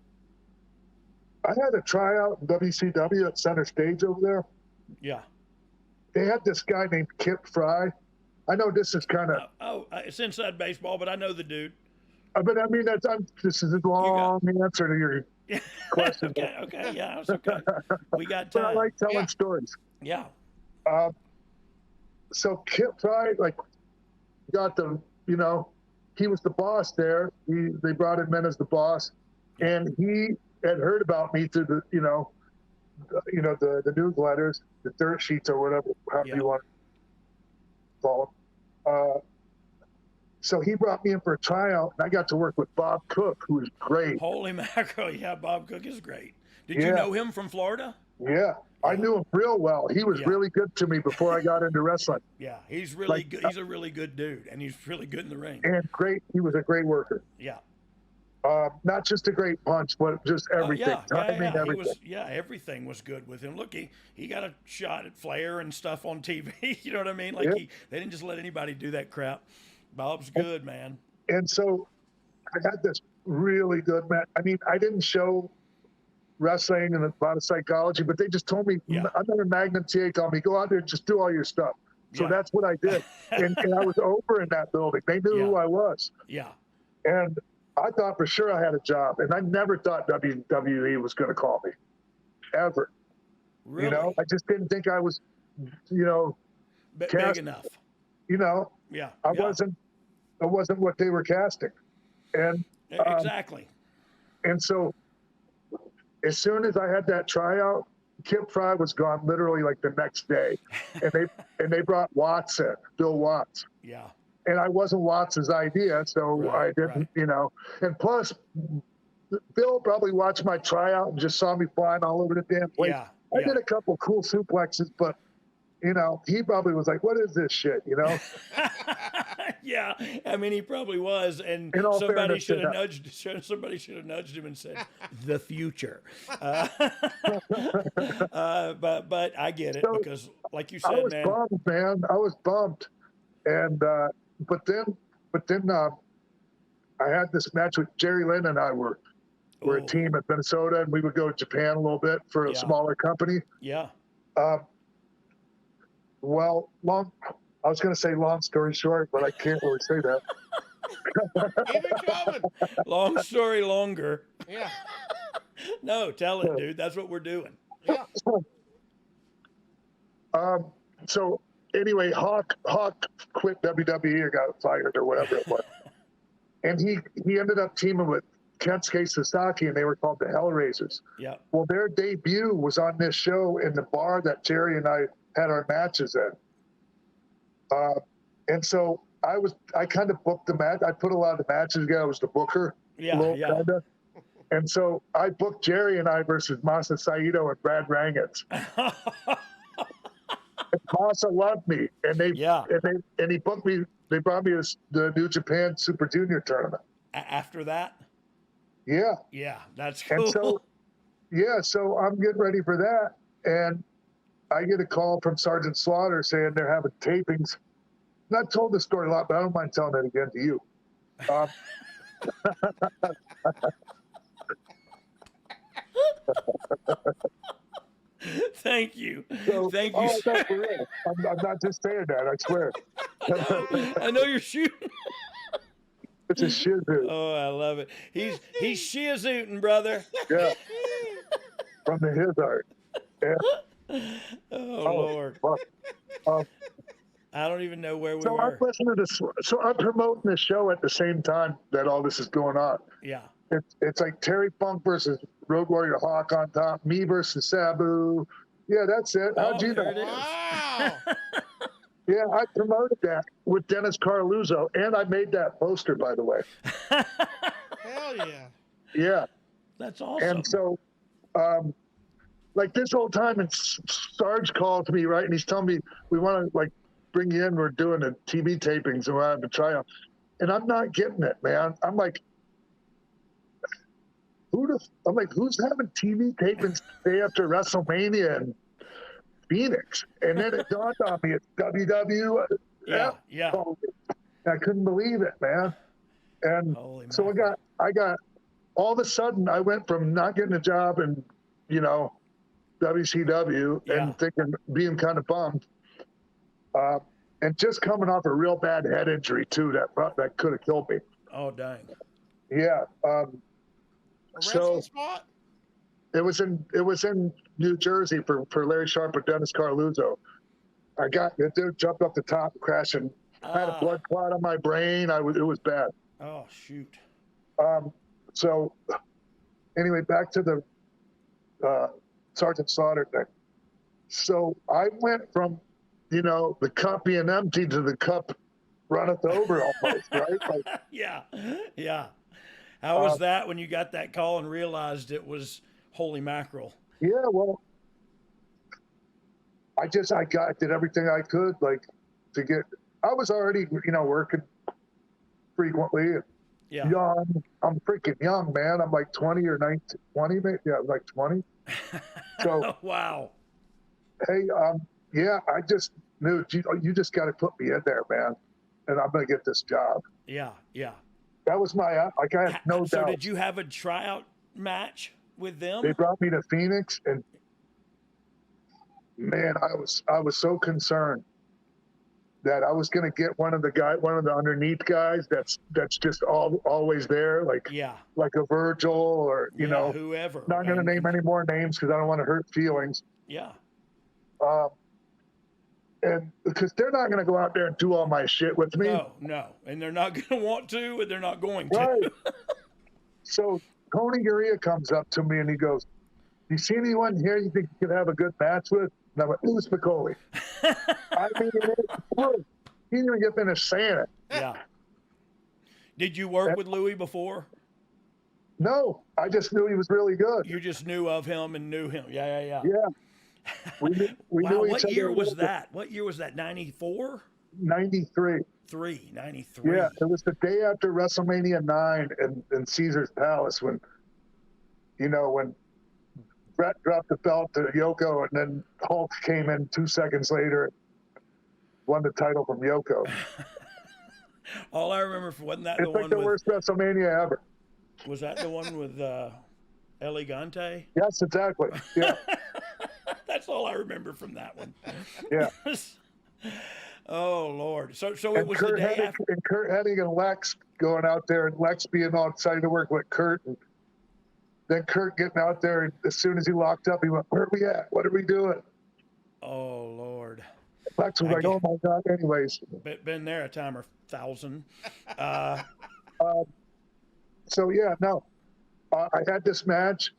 I had a tryout in WCW at Center Stage over there. Yeah. They had this guy named Kip Fry. I know this is kind of... it's inside baseball, but I know the dude. But I mean, this is a long answer to your question. okay, yeah, it's okay. We got time. But I like telling stories. Yeah. So Kip Fry, got the, he was the boss there. They brought him in as the boss, and he had heard about me through the, the newsletters, the dirt sheets or whatever, however you want to call them. So he brought me in for a tryout, and I got to work with Bob Cook, who is great. Holy mackerel! Yeah, Bob Cook is great. Did you know him from Florida? Yeah, I knew him real well. He was really good to me before I got into wrestling. Yeah, he's really good. He's a really good dude, and he's really good in the ring. And great. He was a great worker. Yeah. Not just a great punch, but just everything. Timing, everything. Everything was good with him. Look, he got a shot at Flair and stuff on TV. You know what I mean? Like they didn't just let anybody do that crap. Bob's good, man. And so I had this really good match. I mean, I didn't show wrestling and a lot of psychology, but they just told me, another Magnum TA told me, go out there and just do all your stuff. So that's what I did. and I was over in that building. They knew who I was. Yeah. And I thought for sure I had a job. And I never thought WWE was going to call me. Ever. Really? You know, I just didn't think I was, big enough. You know? Yeah. I wasn't what they were casting. And exactly. And so as soon as I had that tryout, Kip Fry was gone literally like the next day. And they brought Watts in, Bill Watts. Yeah. And I wasn't Watts' idea, so I didn't, And plus, Bill probably watched my tryout and just saw me flying all over the damn place. Yeah. I did a couple cool suplexes, but he probably was like, "What is this shit?" Yeah, I mean, he probably was, and somebody should have nudged him and said, "The future." But I get it because, like you said, I was bummed, man. I was bummed, and but then I had this match with Jerry Lynn, and I were a team at Minnesota, and we would go to Japan a little bit for a smaller company. Yeah. Well, I was going to say long story short, but I can't really say that. Keep it coming. Long story longer. Yeah. No, tell it, dude. That's what we're doing. Yeah. So anyway, Hawk quit WWE or got fired or whatever it was. And he ended up teaming with Kensuke Sasaki, and they were called the Hellraisers. Yeah. Well, their debut was on this show in the bar that Jerry and I had our matches in. And so I kind of booked the match. I put a lot of the matches together. I was the booker. Yeah. Kinda. And so I booked Jerry and I versus Masa Saito and Brad Rangitz. Masa loved me, and he booked me. They brought me to the New Japan Super Junior tournament. After that. Yeah. Yeah, that's cool. And so I'm getting ready for that, and I get a call from Sergeant Slaughter saying they're having tapings. And I've told this story a lot, but I don't mind telling it again to you. Thank you. Thank you. No, for real. I'm not just saying that. I swear. I know you're shooting. It's a Shih Tzu. Oh, I love it. He's Shih Tzu-ing, brother. Yeah. From the His Art. Yeah. Lord. I don't even know where we were. I'm listening to So I'm promoting this show at the same time that all this is going on. Yeah. It's like Terry Funk versus Road Warrior Hawk on top, me versus Sabu. Yeah, that's it. How'd you know? Wow. Yeah, I promoted that with Dennis Carluzzo, and I made that poster, by the way. Hell yeah. Yeah. That's awesome. And so, like this whole time, and Sarge calls me, right, and he's telling me, we want to, like, bring you in. We're doing a TV tapings, and we're having a tryout. And I'm not getting it, man. I'm like, who's having TV tapings day after WrestleMania in Phoenix? And then it dawned on me, it's WWF. Yeah. I couldn't believe it, man. And so I got all of a sudden I went from not getting a job in, WCW and being kind of bummed, and just coming off a real bad head injury too that could have killed me. Oh dang. Yeah. Wrestling spot? It was in New Jersey for Larry Sharp and Dennis Carluzzo. The dude jumped up the top, crashing. I had a blood clot on my brain. It was bad. Oh shoot. So anyway, back to the Sergeant Slaughter thing. So I went from the cup being empty to the cup runneth over almost, right? Like, yeah. How was that when you got that call and realized it was holy mackerel? Yeah, well, I did everything I could, like, to get. I was already, working frequently. Yeah. Young. I'm freaking young, man. I'm like 20 or 19, 20, maybe. Yeah, like 20. So wow. Hey, yeah, I just knew you just got to put me in there, man, and I'm gonna get this job. Yeah. That was I had no doubt. So did you have a tryout match with them? They brought me to Phoenix, and man, I was so concerned that I was going to get one of the underneath guys that's just always there, like a Virgil or whoever. Not going to name any more names because I don't want to hurt feelings. Yeah. And because they're not going to go out there and do all my shit with me. No, and they're not going to want to, and they're not going to. Right. So Tony Gurria comes up to me and he goes, "You see anyone here you think you could have a good match with?" And I went, "Louis Spicoli." I mean, he didn't even get finished saying it. Yeah. Did you work with Louis before? No, I just knew he was really good. You just knew of him and knew him. Yeah. Yeah. We knew each what other. Year was that? What year was that? 94? 93. 93. Yeah, it was the day after WrestleMania 9 in Caesar's Palace when Brett dropped the belt to Yoko, and then Hulk came in 2 seconds later, won the title from Yoko. All I remember wasn't that it's the like one the with, worst WrestleMania ever. Was that the one with Elegante? Yes, exactly. Yeah. That's all I remember from that one. Yeah. Oh Lord! So and it was Kurt the day Hennig, after. And Kurt Hennig and Lex going out there, and Lex being all excited to work with Kurt, and then Kurt getting out there, and as soon as he locked up, he went, "Where are we at? What are we doing?" Oh Lord! Lex was like, "Oh my God!" Anyways, been there a time or 1,000. So yeah, no, I had this match.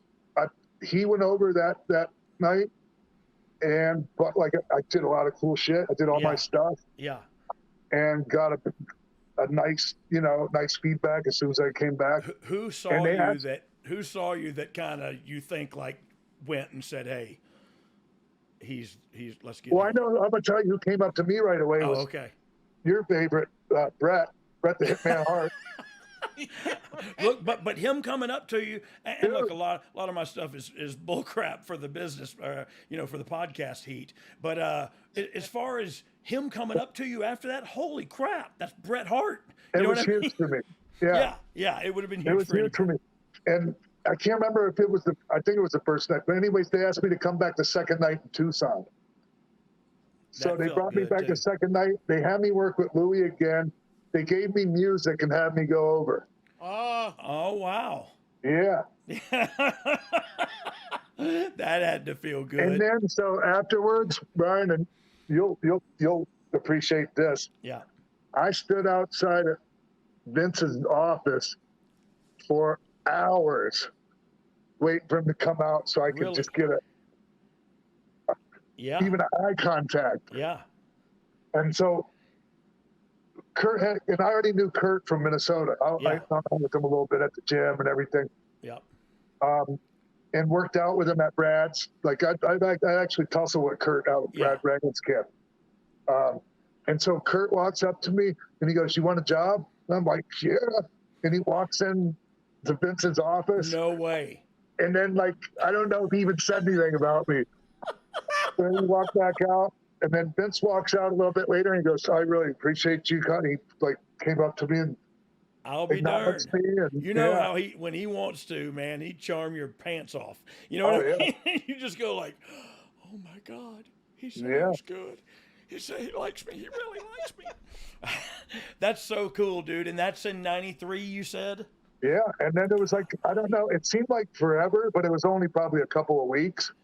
He went over that night, but I did a lot of cool shit. I did all my stuff. Yeah. And got a nice, nice feedback as soon as I came back. Who saw you Who saw you that kind of you think like went and said, "Hey, he's let's get." Well, I know. I'm gonna tell you who came up to me right away. Oh, was okay. Your favorite, Brett the Hitman Hart. Look, but him coming up to you, and look, a lot of my stuff is bull crap for the business, for the podcast heat. But as far as him coming up to you after that, holy crap, that's Bret Hart. It was huge for me. Yeah, it would have been huge. It was huge for me, and I can't remember if it was I think it was the first night. But anyways, they asked me to come back the second night in Tucson. So they brought me back the second night. They had me work with Louis again. They gave me music and had me go over. Oh wow. Yeah. That had to feel good. And then so afterwards, Brian, and you'll appreciate this. Yeah. I stood outside of Vince's office for hours waiting for him to come out so I could just get even an eye contact. Yeah. And so Kurt and I already knew Kurt from Minnesota. I hung with him a little bit at the gym and everything. Yeah. And worked out with him at Brad's. Like I actually tussled with Kurt out at Brad Reagan's camp. And so Kurt walks up to me and he goes, "You want a job?" And I'm like, "Yeah." And he walks in to Vince's office. No way. And then I don't know if he even said anything about me. Then he walked back out. And then Vince walks out a little bit later and he goes, "I really appreciate you." He came up to me and I'll be darned. How when he wants to, man, he'd charm your pants off. You know what I mean? You just go like, "Oh my God, he sounds good. He said he likes me. He really likes me." That's so cool, dude. And that's in '93, you said? Yeah. And then it was I don't know. It seemed like forever, but it was only probably a couple of weeks.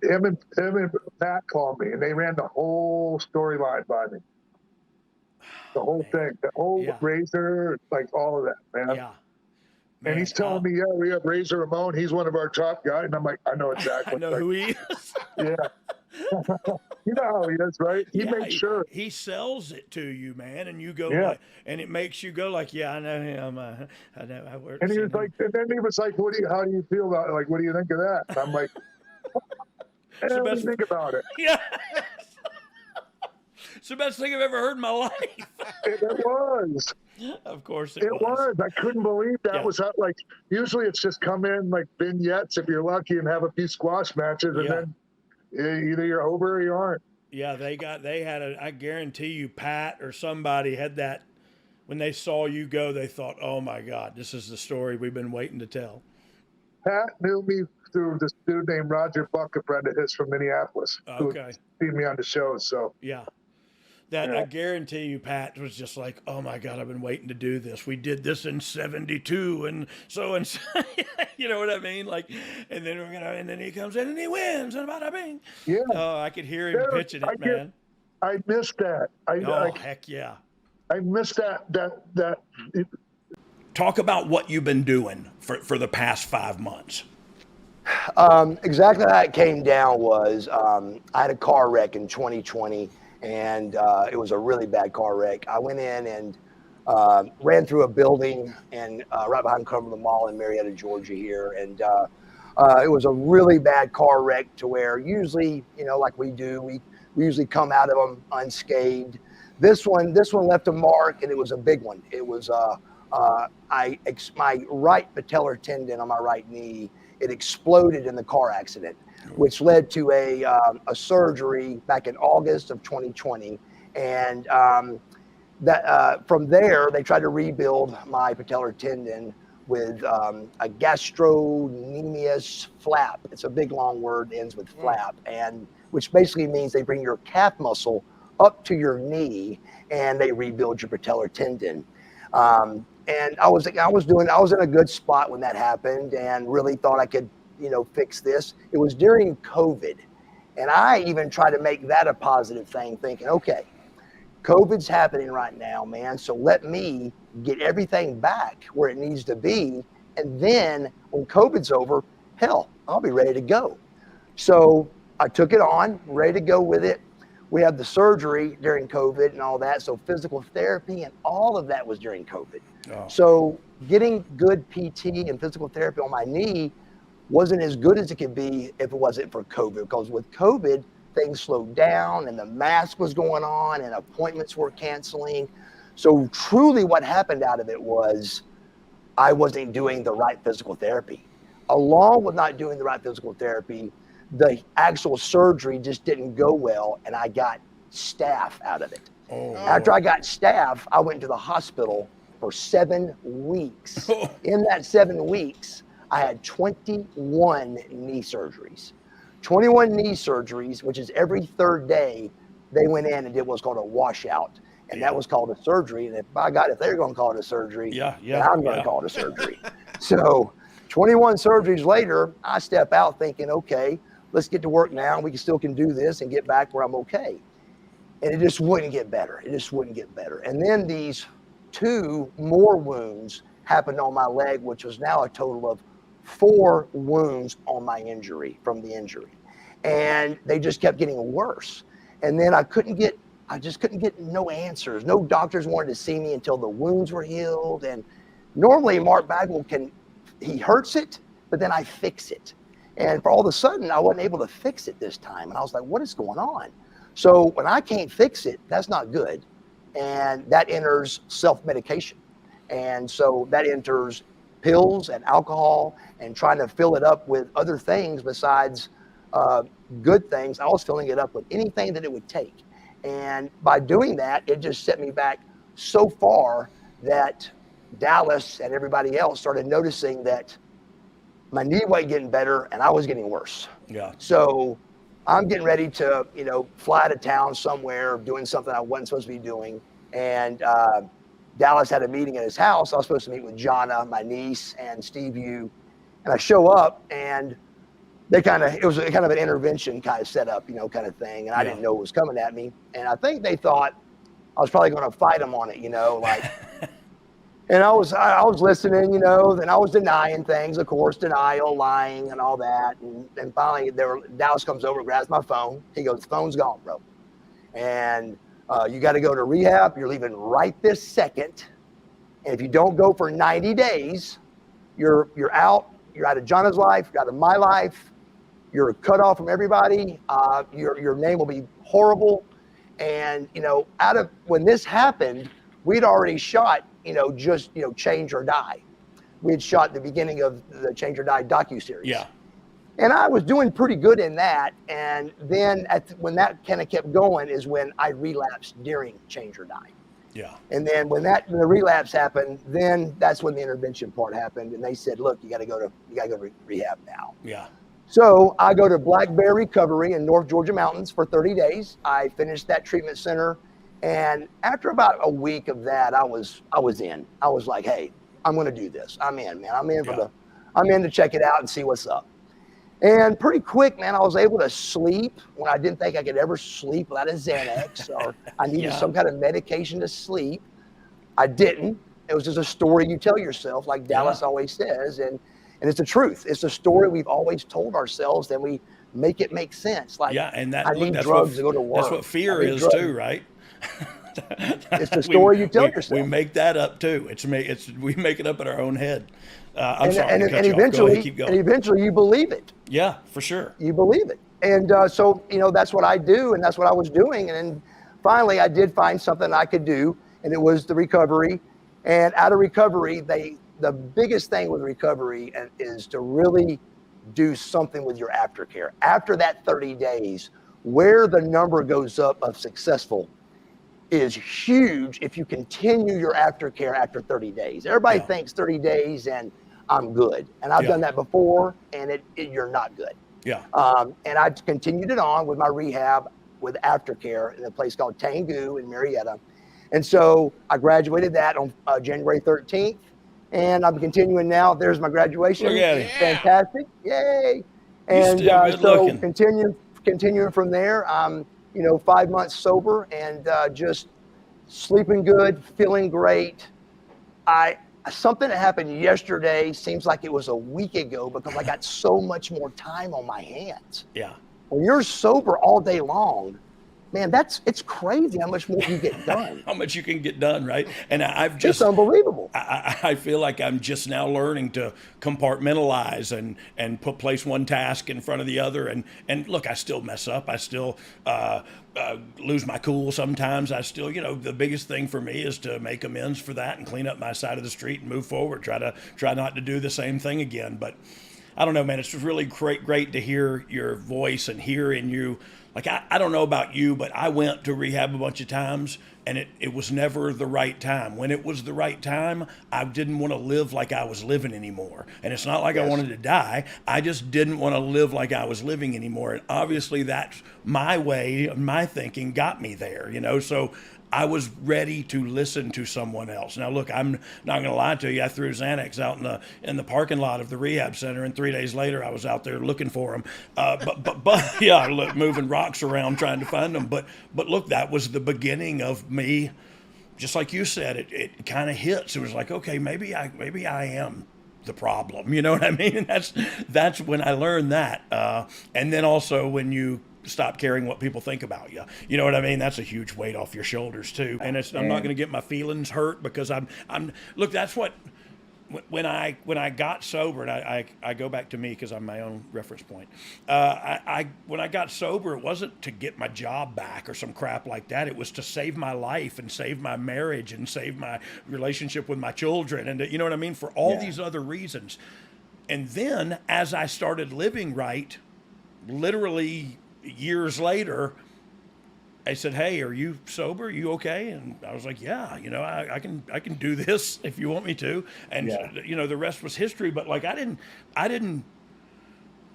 Him and Pat called me, and they ran the whole storyline by me. The whole thing, the whole Razor, all of that, man. Yeah. And he's telling me, "Yeah, we have Razor Ramon. He's one of our top guys." And I'm like, "I know exactly." I know who he is. Yeah. You know how he is, right? He Yeah, makes sure. He sells it to you, man, and you go Yeah. like, and it makes you go like, yeah, I know him. I know. I work. And he was like, and then he was like, how do you feel about it? Like, what do you think of that? And I'm like, It's the what do best. you think about it? Yeah. It's the best thing I've ever heard in my life. It was. Of course it was. I couldn't believe that was how, like, usually it's just come in like vignettes if you're lucky and have a few squash matches, and then either you're over or you aren't. Yeah, they had I guarantee you, Pat or somebody had that. When they saw you go, they thought, oh my God, this is the story we've been waiting to tell. Pat knew me through this dude named Roger Buck, a friend of his from Minneapolis, who seen me on the show. So yeah. I guarantee you, Pat was just like, oh my God, I've been waiting to do this. We did this in 72 and so, you know what I mean? Like, and then he comes in and he wins and bada bing. Yeah. Oh, I could hear him pitching it, man. I missed that. Heck yeah. I missed that. Talk about what you've been doing for the past 5 months. Exactly how it came down was I had a car wreck in 2020. And it was a really bad car wreck. I went in and ran through a building and right behind Cumberland Mall in Marietta, Georgia here. And it was a really bad car wreck to where usually, like we do, we usually come out of them unscathed. This one left a mark, and it was a big one. It was my right patellar tendon on my right knee. It exploded in the car accident, which led to a surgery back in August of 2020. And from there, they tried to rebuild my patellar tendon with a gastrocnemius flap. It's a big, long word, ends with flap, and which basically means they bring your calf muscle up to your knee and they rebuild your patellar tendon. And I was in a good spot when that happened and really thought I could, fix this. It was during COVID. And I even tried to make that a positive thing, thinking, okay, COVID's happening right now, man. So let me get everything back where it needs to be. And then when COVID's over, hell, I'll be ready to go. So I took it on, ready to go with it. We had the surgery during COVID and all that. So physical therapy and all of that was during COVID. Oh. So getting good PT and physical therapy on my knee wasn't as good as it could be if it wasn't for COVID, because with COVID, things slowed down and the mask was going on and appointments were canceling. So truly what happened out of it was I wasn't doing the right physical therapy. Along with not doing the right physical therapy, the actual surgery just didn't go well, and I got staph out of it. Oh. After I got staph, I went to the hospital for 7 weeks. In that 7 weeks, I had 21 knee surgeries. 21 knee surgeries, which is every third day, they went in and did what's called a washout. And that was called a surgery. And if they're going to call it a surgery, then I'm going to call it a surgery. So 21 surgeries later, I step out thinking, okay, let's get to work now. We still can do this and get back where I'm okay. And it just wouldn't get better. And then these 2 more wounds happened on my leg, which was now a total of 4 wounds on my injury from the injury. And they just kept getting worse. And then I just couldn't get no answers. No doctors wanted to see me until the wounds were healed. And normally Mark Bagwell he hurts it, but then I fix it. And for all of a sudden, I wasn't able to fix it this time. And I was like, what is going on? So when I can't fix it, that's not good. And that enters self-medication. And so that enters pills and alcohol and trying to fill it up with other things besides good things. I was filling it up with anything that it would take. And by doing that, it just set me back so far that Dallas and everybody else started noticing that my knee wasn't getting better and I was getting worse. Yeah. So I'm getting ready to, fly out of town somewhere, doing something I wasn't supposed to be doing. And Dallas had a meeting at his house. I was supposed to meet with Jonna, my niece, and Steve Yu. And I show up and it was kind of an intervention kind of setup, kind of thing. And I didn't know what was coming at me. And I think they thought I was probably going to fight them on it, like, And I was listening, then I was denying things, of course, denial, lying, and all that. And finally, Dallas comes over, grabs my phone. He goes, "The phone's gone, bro. And you got to go to rehab. You're leaving right this second. And if you don't go for 90 days, you're out. You're out of Jonna's life. You're out of my life. You're cut off from everybody. Your name will be horrible." And when this happened, we'd already shot. Change or Die. We had shot the beginning of the Change or Die docuseries. Yeah. And I was doing pretty good in that. And then when that kind of kept going is when I relapsed during Change or Die. Yeah. And then when the relapse happened, then that's when the intervention part happened. And they said, "Look, you got to go to rehab now." Yeah. So I go to Black Bear Recovery in North Georgia Mountains for 30 days. I finished that treatment center. And after about a week of that, I was in. I was like, "Hey, I'm going to do this. I'm in, man. I'm in to check it out and see what's up." And pretty quick, man, I was able to sleep when I didn't think I could ever sleep without a Xanax or I needed some kind of medication to sleep. I didn't. It was just a story you tell yourself, like Dallas always says, and it's the truth. It's a story we've always told ourselves, and we make it make sense. Like, and I need drugs to go to work. That's what fear is too, right? It's the story you tell yourself. We make that up too. We make it up in our own head. And eventually you believe it. Yeah, for sure. You believe it. And so that's what I do, and that's what I was doing. And then finally I did find something I could do, and it was the recovery. And out of recovery, the biggest thing with recovery is to really do something with your aftercare. After that 30 days, where the number goes up of successful is huge if you continue your aftercare after 30 days. Everybody thinks 30 days and I'm good. And I've done that before, and you're not good. Yeah. And I continued it on with my rehab with aftercare in a place called Tengu in Marietta. And so I graduated that on January 13th, and I'm continuing now. There's my graduation. Look at it. Fantastic. Yay. And so continuing from there, 5 months sober and just sleeping good, feeling great. Something that happened yesterday seems like it was a week ago because I got so much more time on my hands. Yeah. When you're sober all day long, man, it's crazy how much more you get done. How much you can get done, right? And it's unbelievable. I feel like I'm just now learning to compartmentalize and place one task in front of the other. And look, I still mess up. I still lose my cool sometimes. I still, the biggest thing for me is to make amends for that and clean up my side of the street and move forward. Try not to do the same thing again. But I don't know, man. It's really great to hear your voice and hear in you. Like, I don't know about you, but I went to rehab a bunch of times, and it was never the right time. When it was the right time, I didn't want to live like I was living anymore. And it's not like I wanted to die. I just didn't want to live like I was living anymore. And obviously that's my way, my thinking got me there, So I was ready to listen to someone else. Now, look, I'm not going to lie to you. I threw Xanax out in the parking lot of the rehab center, and 3 days later, I was out there looking for them. But moving rocks around trying to find them. But look, that was the beginning of me. Just like you said, it kind of hits. It was like, okay, maybe I am the problem. You know what I mean? And that's when I learned that. And then also when you stop caring what people think about you. You know what I mean? That's a huge weight off your shoulders too. And I'm not going to get my feelings hurt because look, that's what, when I got sober, and I go back to me because I'm my own reference point. When I got sober, it wasn't to get my job back or some crap like that. It was to save my life and save my marriage and save my relationship with my children. And you know what I mean? For all these other reasons. And then as I started living right, literally years later, I said, "Hey, are you sober? Are you okay?" And I was like, "Yeah, I can do this if you want me to." And the rest was history. But like, I didn't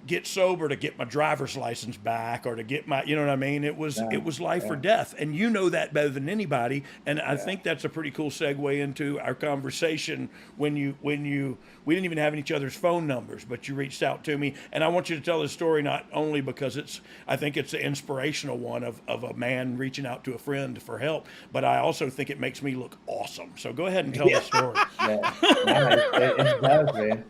get sober to get my driver's license back or to get my, you know what I mean? It was life or death. And you know that better than anybody. And I think that's a pretty cool segue into our conversation when we didn't even have each other's phone numbers, but you reached out to me. And I want you to tell this story not only because I think it's an inspirational one of a man reaching out to a friend for help, but I also think it makes me look awesome. So go ahead and tell the story. It does, man.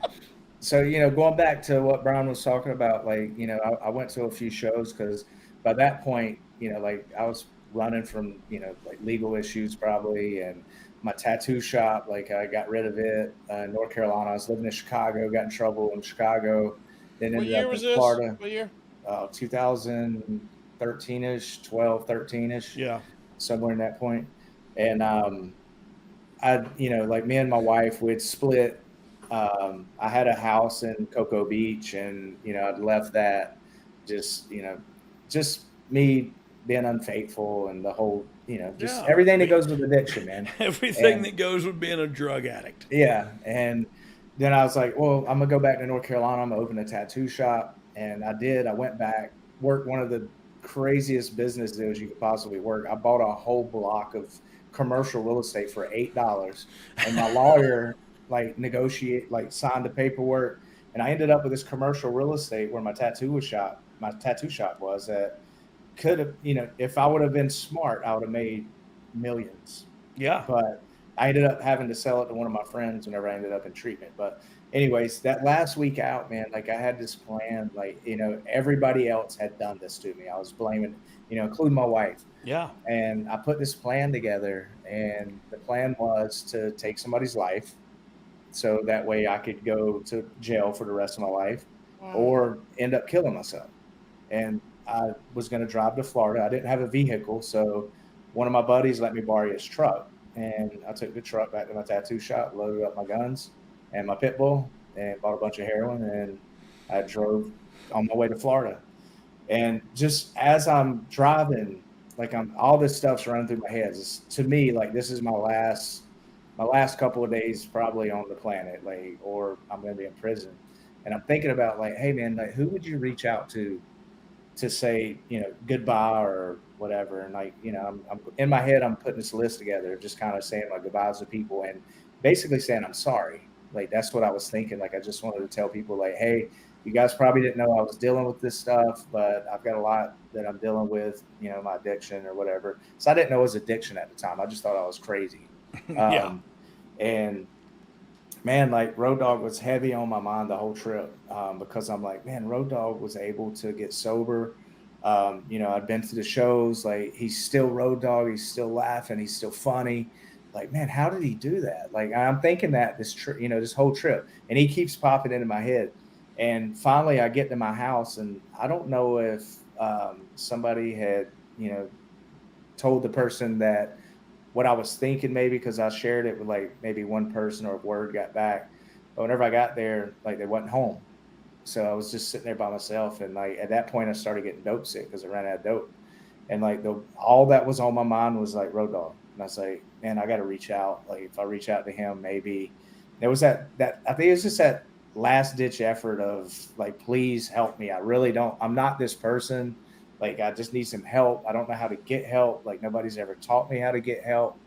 So, going back to what Brian was talking about, like, I went to a few shows because by that point, like I was running from, like legal issues probably. And my tattoo shop, like I got rid of it in North Carolina. I was living in Chicago, got in trouble in Chicago. Then ended up in Florida. What year? 2013-ish, 12, 13-ish. Yeah. Somewhere in that point. And like me and my wife, we'd split. I had a house in Cocoa Beach, and I'd left that, just me being unfaithful and the whole, everything that goes with addiction, man. Everything that goes with being a drug addict. Yeah. And then I was like, well, I'm gonna go back to North Carolina. I'm gonna open a tattoo shop. And I did. I went back, worked one of the craziest business deals you could possibly work. I bought a whole block of commercial real estate for $8, and my lawyer signed the paperwork, and I ended up with this commercial real estate where my tattoo shop was. That could have, if I would have been smart, I would have made millions. Yeah. But I ended up having to sell it to one of my friends whenever I ended up in treatment. But anyways, that last week out, man, like I had this plan, like, everybody else had done this to me. I was blaming, including my wife. Yeah. And I put this plan together, and the plan was to take somebody's life, so that way I could go to jail for the rest of my life, or end up killing myself. And I was going to drive to Florida. I didn't have a vehicle, so one of my buddies let me borrow his truck, and I took the truck back to my tattoo shop, loaded up my guns and my pit bull, and bought a bunch of heroin, and I drove on my way to Florida. And just as I'm driving, like all this stuff's running through my head. To me, like, this is my last couple of days probably on the planet, like, or I'm going to be in prison. And I'm thinking about, like, hey man, like, who would you reach out to say, goodbye or whatever. And like, I'm in my head, I'm putting this list together, just kind of saying my goodbyes to people and basically saying, I'm sorry. Like, that's what I was thinking. Like, I just wanted to tell people, like, hey, you guys probably didn't know I was dealing with this stuff, but I've got a lot that I'm dealing with, my addiction or whatever. So I didn't know it was addiction at the time. I just thought I was crazy. And man, like, Road Dogg was heavy on my mind the whole trip, because I'm like, man, Road Dogg was able to get sober. I'd been to the shows, like, he's still Road Dogg. He's still laughing. He's still funny. Like, man, how did he do that? Like, I'm thinking that this whole trip, and he keeps popping into my head. And finally I get to my house, and I don't know if somebody had, told the person that what I was thinking, maybe because I shared it with like maybe one person or word got back. But whenever I got there, like, they wasn't home. So I was just sitting there by myself. And like, at that point I started getting dope sick because I ran out of dope. And like, all that was on my mind was like Road Dogg. And I was like, man, I got to reach out. Like, if I reach out to him, maybe there was that I think it was just that last ditch effort of like, please help me. I'm not this person. Like, I just need some help. I don't know how to get help. Like, nobody's ever taught me how to get help.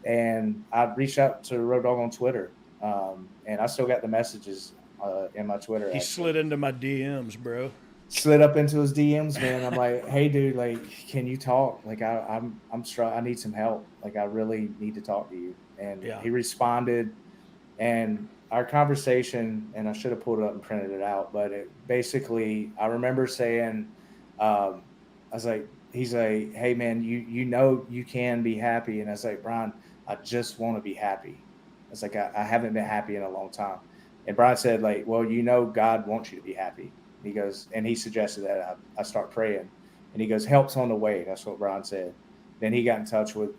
And I reached out to Road Dogg on Twitter. And I still got the messages in my Twitter. He slid into my DMs, bro. Slid up into his DMs, man. I'm like, hey dude, like, can you talk? Like, I'm struggling. I need some help. Like, I really need to talk to you. And he responded, and our conversation, and I should have pulled it up and printed it out, but it basically, I remember saying, I was like, he's like, hey man, you can be happy. And I was like, Brian, I just want to be happy. It's like, I haven't been happy in a long time. And Brian said, like, well, God wants you to be happy. He goes, and he suggested that I start praying. And he goes, help's on the way. That's what Brian said. Then he got in touch with,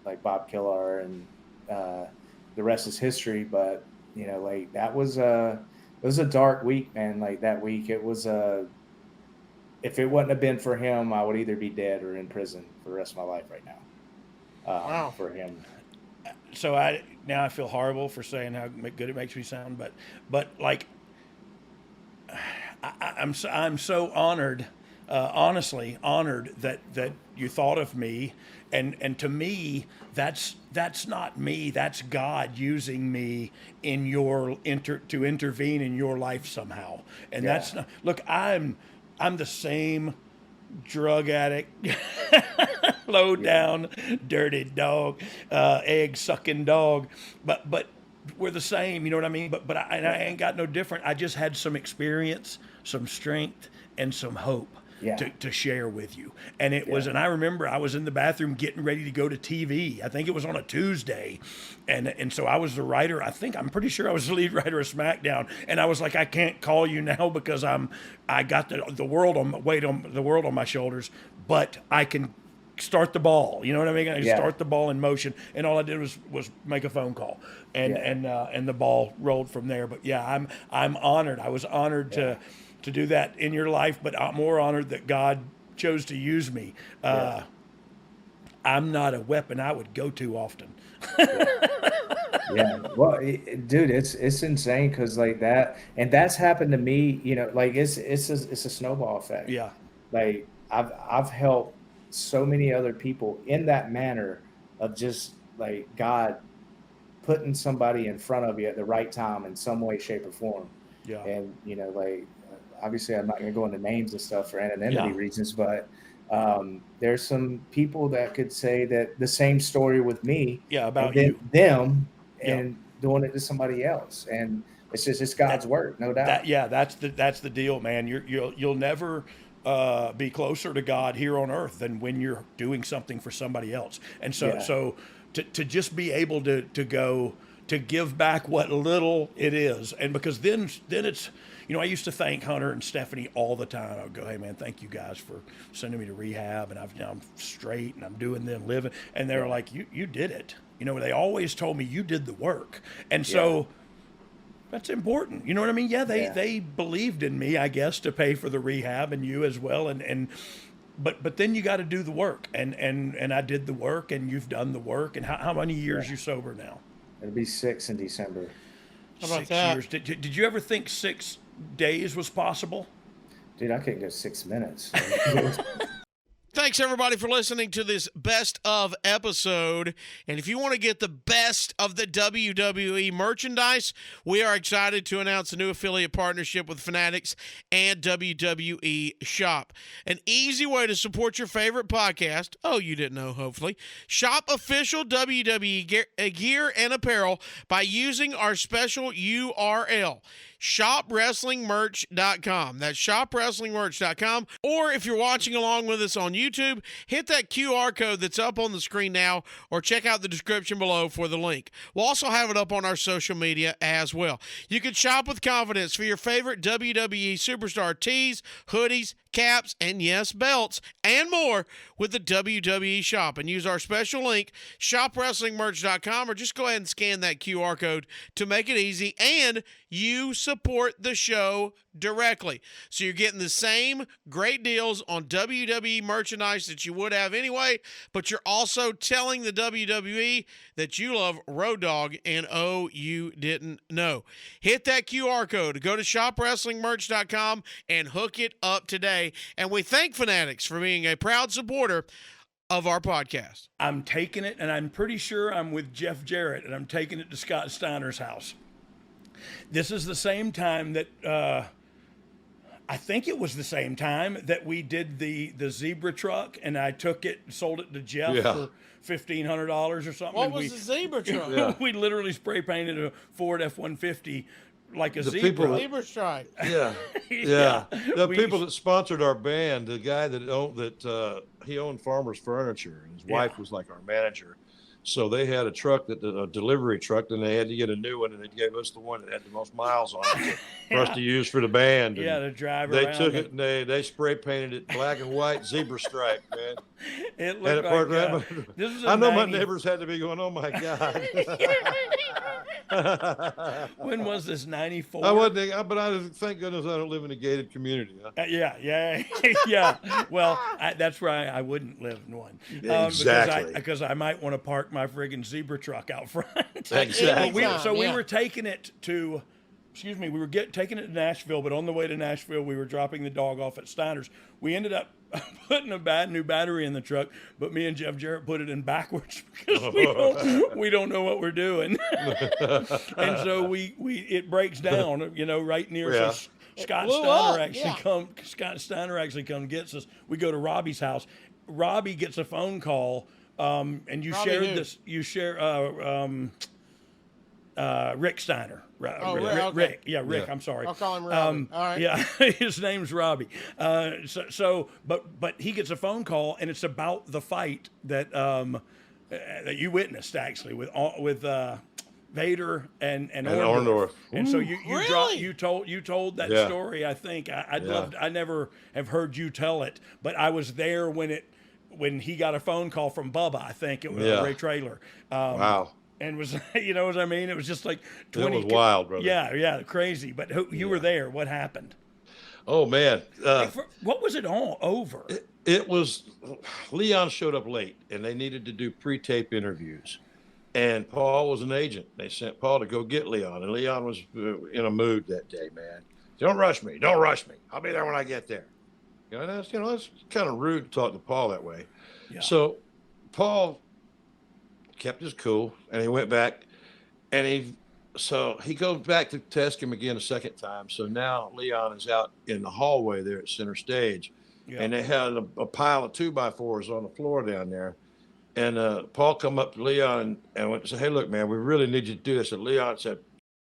like Bob Killar, and the rest is history. But, like, it was a dark week, man. Like, that week, it was if it wouldn't have been for him, I would either be dead or in prison for the rest of my life right now. Wow. For him. So I feel horrible for saying how good it makes me sound, but like, I'm so honored, honestly honored that you thought of me, and to me that's not me. That's God using me in your to intervene in your life somehow. And that's not, look, I'm the same drug addict, low down, dirty dog, egg sucking dog, but we're the same, you know what I mean? But I ain't got no different. I just had some experience, some strength, and some hope to share with you. And it was, and I remember I was in the bathroom getting ready to go to TV. I think it was on a Tuesday, and so I was the writer. I'm pretty sure I was the lead writer of SmackDown. And I was like, I can't call you now because I got the world on my shoulders, but I can start the ball. You know what I mean? I start the ball in motion, and all I did was make a phone call, and the ball rolled from there. But yeah, I'm honored. I was honored to do that in your life, but I'm more honored that God chose to use me. I'm not a weapon I would go to often. Well, dude, it's insane because like that, and that's happened to me. You know, like it's a snowball effect. Yeah, like I've helped so many other people in that manner of just like God putting somebody in front of you at the right time in some way, shape, or form. Yeah, and you know, like obviously I'm not going to go into names and stuff for anonymity reasons, but there's some people that could say that the same story with me. Yeah, about them and doing it to somebody else, and it's God's work, no doubt. That's the deal, man. You'll never be closer to God here on earth than when you're doing something for somebody else. And so to just be able to go to give back what little it is, and because then it's, you know, I used to thank Hunter and Stephanie all the time. I would go, hey man, thank you guys for sending me to rehab, and I'm straight and I'm doing them living, and they're like, you did it. You know, they always told me you did the work, and so that's important. You know what I mean? They believed in me, I guess, to pay for the rehab, and you as well, but then you got to do the work, and I did the work, and you've done the work. And how many years you sober now? It'll be 6 in December. How about 6 that? years. Did you ever think 6 days was possible? Dude, I couldn't go 6 minutes. Thanks, everybody, for listening to this best of episode. And if you want to get the best of the WWE merchandise, we are excited to announce a new affiliate partnership with Fanatics and WWE Shop. An easy way to support your favorite podcast. Oh, you didn't know, hopefully. Shop official WWE gear and apparel by using our special URL. ShopWrestlingMerch.com. That's ShopWrestlingMerch.com. Or if you're watching along with us on YouTube, hit that QR code that's up on the screen now, or check out the description below for the link. We'll also have it up on our social media as well. You can shop with confidence for your favorite WWE superstar tees, hoodies, caps, and yes, belts, and more with the WWE Shop. And use our special link, ShopWrestlingMerch.com, or just go ahead and scan that QR code to make it easy, and you support the show directly. So you're getting the same great deals on WWE merchandise that you would have anyway, but you're also telling the WWE that you love Road Dogg, and oh, you didn't know. Hit that QR code, go to ShopWrestlingMerch.com, and hook it up today. And we thank Fanatics for being a proud supporter of our podcast. I'm taking it, and I'm pretty sure I'm with Jeff Jarrett, and I'm taking it to Scott Steiner's house. This is the same time that I think it was the same time that we did the zebra truck, and I took it, sold it to Jeff for $1,500 or something. What was the zebra truck? We literally spray painted a Ford F-150 like a zebra. Zebra stripe. Yeah, yeah. The people that sponsored our band, the guy that owned Farmer's Furniture, and his wife was like our manager. So they had a truck, a delivery truck, and they had to get a new one, and they gave us the one that had the most miles on it for us to use for the band. Yeah, to drive they around. They took it and they spray painted it black and white zebra stripe, man. It looked like this was I know my neighbors had to be going, oh my God. When was this, 94? I wasn't, but thank goodness I don't live in a gated community. Huh? Yeah. Well, that's why I wouldn't live in one. Exactly. Because I might want to park my friggin' zebra truck out front. Exactly. We were taking it to excuse me, we were taking it to Nashville, but on the way to Nashville, we were dropping the dog off at Steiner's. We ended up putting a new battery in the truck, but me and Jeff Jarrett put it in backwards because we don't know what we're doing. And so it breaks down, you know, right near us. Scott Steiner actually come gets us. We go to Robbie's house. Robbie gets a phone call, and you shared this. You share Rick Steiner. Rick. Okay. Rick. I'm sorry. I'll call him Robbie. All right. Yeah, his name's Robbie. But he gets a phone call, and it's about the fight that you witnessed actually with Vader and Orndorff. And so you told that story. I think I never have heard you tell it, but I was there when he got a phone call from Bubba. I think it was Ray Traylor. Wow. And was, you know what I mean? It was just like 20. It was wild, brother. Yeah, crazy. But you were there. What happened? Oh, man. What was it all over? It was, Leon showed up late, and they needed to do pre-tape interviews. And Paul was an agent. They sent Paul to go get Leon, and Leon was in a mood that day, man. Don't rush me. Don't rush me. I'll be there when I get there. That's kind of rude to talk to Paul that way. Yeah. So Paul kept his cool, and he went back, and he goes back to test him again a second time. So now Leon is out in the hallway there at center stage, and they had a pile of 2x4s on the floor down there. And Paul come up to Leon and went to say, "Hey, look, man, we really need you to do this." And Leon said,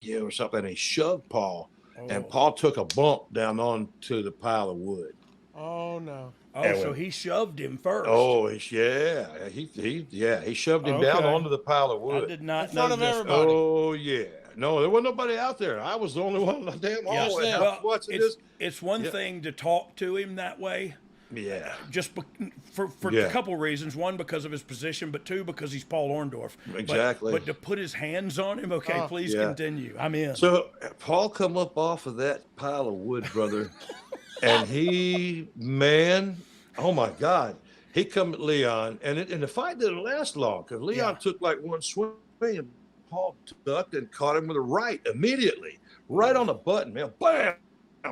"Yeah," or something. And he shoved Paul, and Paul took a bump down onto the pile of wood. Oh no! So he shoved him first. Oh, he shoved him down onto the pile of wood. I did not in front of everybody. Oh yeah, no, there wasn't nobody out there. I was the only one in the damn hallway. It's one thing to talk to him that way. Yeah. Just for a couple reasons. One, because of his position, but two, because he's Paul Orndorff. Exactly. But to put his hands on him, please continue. I'm in. So Paul come up off of that pile of wood, brother, and oh my God, he come at Leon, and the fight didn't last long because Leon took like one swing, and Paul ducked and caught him with a right immediately, right on the button, man. Bam!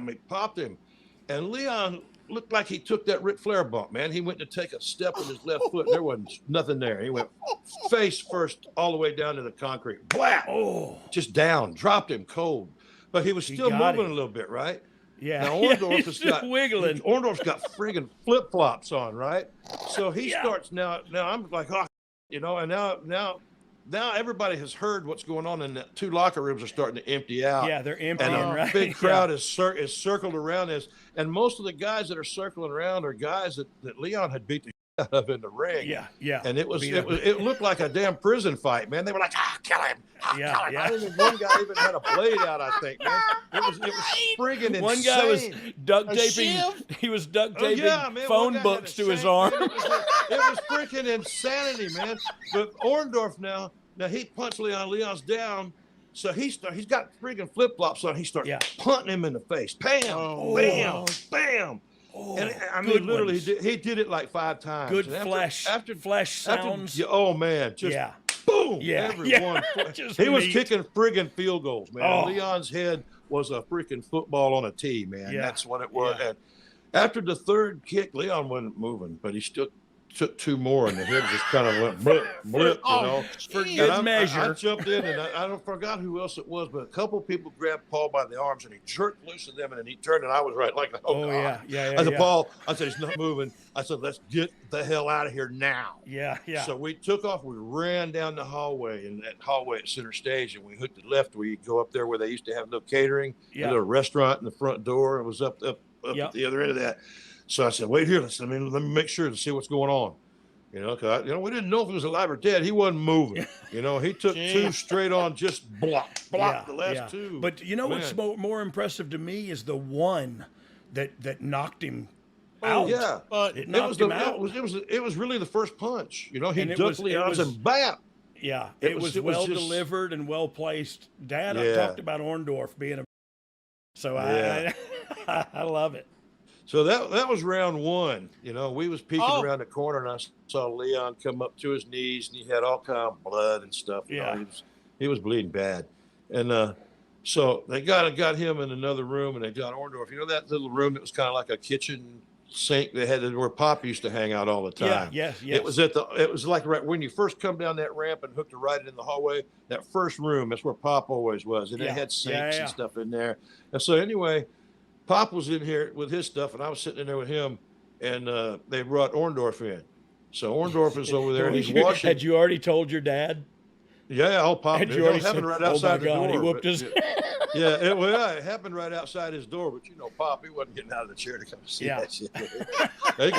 He popped him, and Leon looked like he took that Ric Flair bump, man. He went to take a step with his left foot. There wasn't nothing there. He went face first all the way down to the concrete. Blah! Oh, just down, dropped him cold. But he was still moving a little bit, right? Yeah. Now Orndorff is still wiggling. Orndorff's got friggin' flip-flops on, right? So he starts now I'm like, and now everybody has heard what's going on, and the two locker rooms are starting to empty out. Yeah, they're emptying, and a big crowd is circled around this. And most of the guys that are circling around are guys that Leon had beat the shit out of in the ring. Yeah. And it looked like a damn prison fight, man. They were like, kill him. Kill him. I think one guy even had a blade out, I think, man. It was friggin' insane. One guy was duct taping. He was duct taping phone books to his arm. It was freaking insanity, man. But Orndorff now he punched Leon. Leon's down. So he's got friggin' flip-flops on. He starts punting him in the face. Bam, bam, bam. Oh, and I mean, literally, he did it like 5 times. Good flesh sounds. Oh, man. Just boom. Yeah. Everyone. He was kicking friggin' field goals, man. Oh. Leon's head was a freaking football on a tee, man. Yeah. That's what it was. Yeah. And after the third kick, Leon wasn't moving, but he still took 2 more, and the head just kind of went blip, For good measure. I jumped in, and I forgot who else it was, but a couple of people grabbed Paul by the arms, and he jerked loose of them, and then he turned, and I was right, like, God. Yeah. I said, Paul, he's not moving. I said, let's get the hell out of here now. Yeah. So we took off. We ran down the hallway, and that hallway at center stage, and we hooked it left. We go up there where they used to have no catering. A little restaurant in the front door. It was up at the other end of that. So I said, wait here. Let me make sure to see what's going on. Because we didn't know if he was alive or dead. He wasn't moving. He took 2 straight on, just block the last 2. But what's more impressive to me is the one that knocked him out. Yeah, but it knocked him out. It was really the first punch. He ducked Leon's and bam. Yeah, it was well delivered and well placed. Dad, I talked about Orndorff being a. So I love it. So that was round 1. We was peeking around the corner, and I saw Leon come up to his knees, and he had all kind of blood and stuff. He was bleeding bad. And So they got him in another room, and they got Orndorff. You know that little room that was kind of like a kitchen sink they had where Pop used to hang out all the time. Yes. It was like right when you first come down that ramp and hooked a right in the hallway. That first room, that's where Pop always was, and it had sinks and stuff in there. And so anyway, Pop was in here with his stuff, and I was sitting in there with him, and they brought Orndorff in. So Orndorff is over there, and he's washing. Had you already told your dad? Yeah, Pop. Had you already happened said, right outside the door. He whooped his. Yeah, it happened right outside his door, but Pop, he wasn't getting out of the chair to come see that shit. There's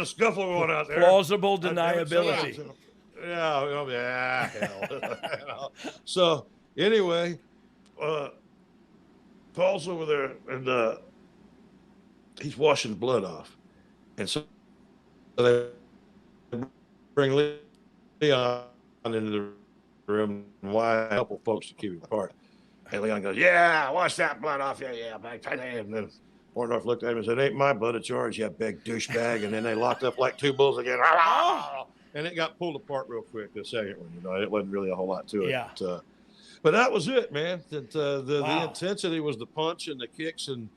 a scuffle going out there. Plausible deniability. Yeah, hell. So anyway, Paul's over there, and he's washing the blood off, and so they bring Leon into the room, and why a couple folks to keep him apart. And Leon goes, "Yeah, wash that blood off. Yeah. And then Orndorff looked at him and said, "Ain't my blood, it's yours, you big douchebag." And then they locked up like two bulls again. And it got pulled apart real quick, the second one. It wasn't really a whole lot to it. Yeah. But that was it, man. The intensity was the punch and the kicks and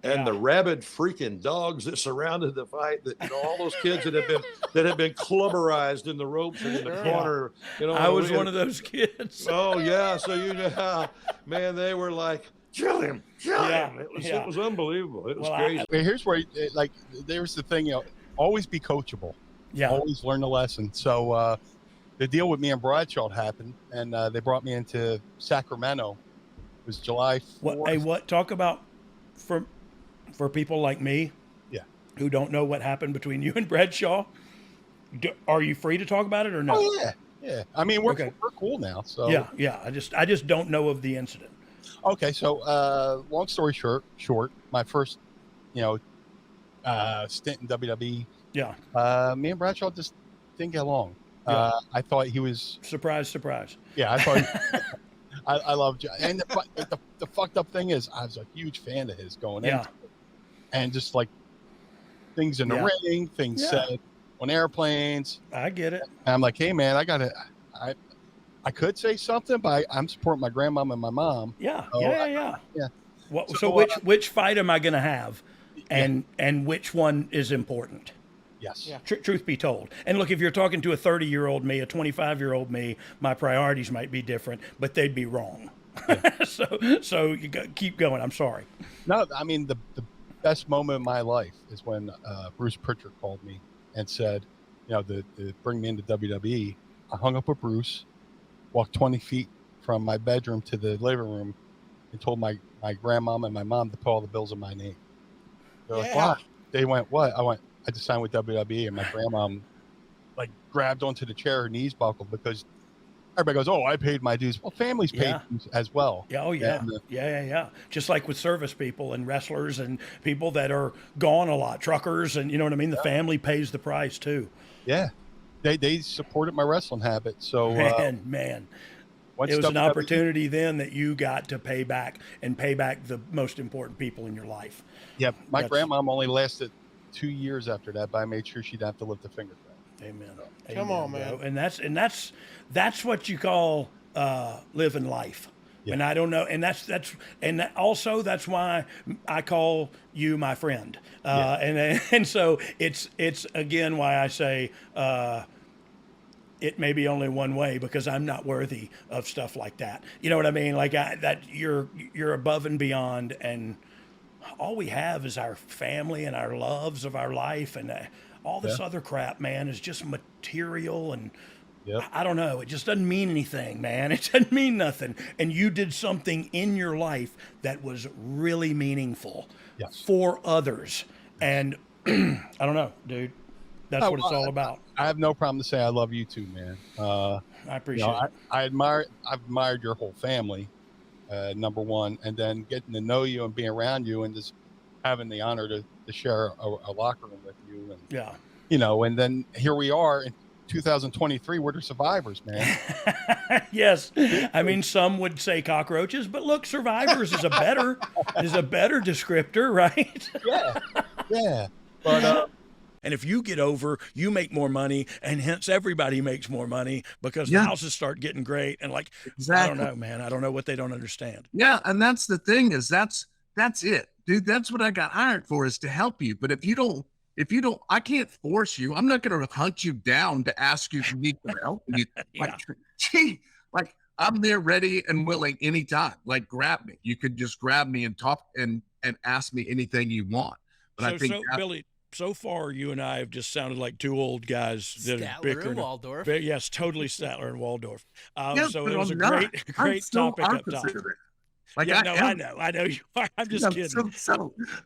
the rabid freaking dogs that surrounded the fight. That all those kids that had been clubberized in the ropes and in the corner. I was one of those kids. Oh yeah, so man, they were like, kill him. It was unbelievable. It was crazy. Here's where there's the thing, always be coachable. Yeah. Always learn the lesson. So the deal with me and Bradshaw happened, and they brought me into Sacramento. It was July 4th. Talk about for people like me, who don't know what happened between you and Bradshaw. Are you free to talk about it or no? Oh yeah. I mean, we're cool now. So yeah. I just don't know of the incident. Okay, so long story short, my first, stint in WWE. Yeah. Me and Bradshaw just didn't get along. I thought he was surprise. Yeah, I thought I loved you. And the fucked up thing is, I was a huge fan of his going in, and just like things in the ring, things said on airplanes. I get it. And I'm like, hey man, I could say something, but I'm supporting my grandmom and my mom. Yeah. Well, so which fight am I going to have, and which one is important? Yes. Yeah. Truth be told. And look, if you're talking to a 30-year-old me, a 25-year-old me, my priorities might be different, but they'd be wrong. Yeah. so you keep going. I'm sorry. No, I mean, the best moment of my life is when Bruce Pritchard called me and said, to bring me into WWE. I hung up with Bruce, walked 20 feet from my bedroom to the living room, and told my grandmom and my mom to put all the bills in my name. They're like, what? They went, what? I went, I just signed with WWE, and my grandmom grabbed onto the chair, her knees buckled, because everybody goes, "Oh, I paid my dues." Well, families pay dues as well. Yeah, yeah. Just like with service people and wrestlers and people that are gone a lot, truckers, and you know what I mean. The family pays the price too. Yeah, they supported my wrestling habit. So man. It was an opportunity then that you got to pay back the most important people in your life. Yeah, my grandmom only lasted 2 years after that, but I made sure she'd have to lift a finger. Amen. Come on, man. And that's what you call living life. Yeah. And I don't know, and that's why I call you my friend. And so it's again why I say it may be only one way, because I'm not worthy of stuff like that. You know what I mean? That you're above and beyond, and all we have is our family and our loves of our life, and all this other crap, man, is just material, and I don't know. It just doesn't mean anything, man. It doesn't mean nothing. And you did something in your life that was really meaningful for others. And I don't know, dude. That's what it's all about. I have no problem to say I love you too, man. I appreciate it. I've admired your whole family, number one, and then getting to know you and being around you and just having the honor to share a locker room with you. And, and then here we are in 2023. We're the survivors, man. Yes. I mean, some would say cockroaches, but look, survivors is a better descriptor, right? Yeah. But, And if you get over, you make more money, and hence everybody makes more money because the houses start getting great. And like, I don't know, man. I don't know what they don't understand. Yeah, and that's the thing is that's it, dude. That's what I got hired for, is to help you. But if you don't, I can't force you. I'm not going to hunt you down to ask you if you need some help. Like, I'm there ready and willing anytime. Like, grab me. You could just grab me and talk and ask me anything you want. But I think Billy, so far you and I have just sounded like two old guys that are bickering. And Waldorf. Yes, totally Statler and Waldorf. So it was a great topic up top. Like, I know you are. I'm just kidding.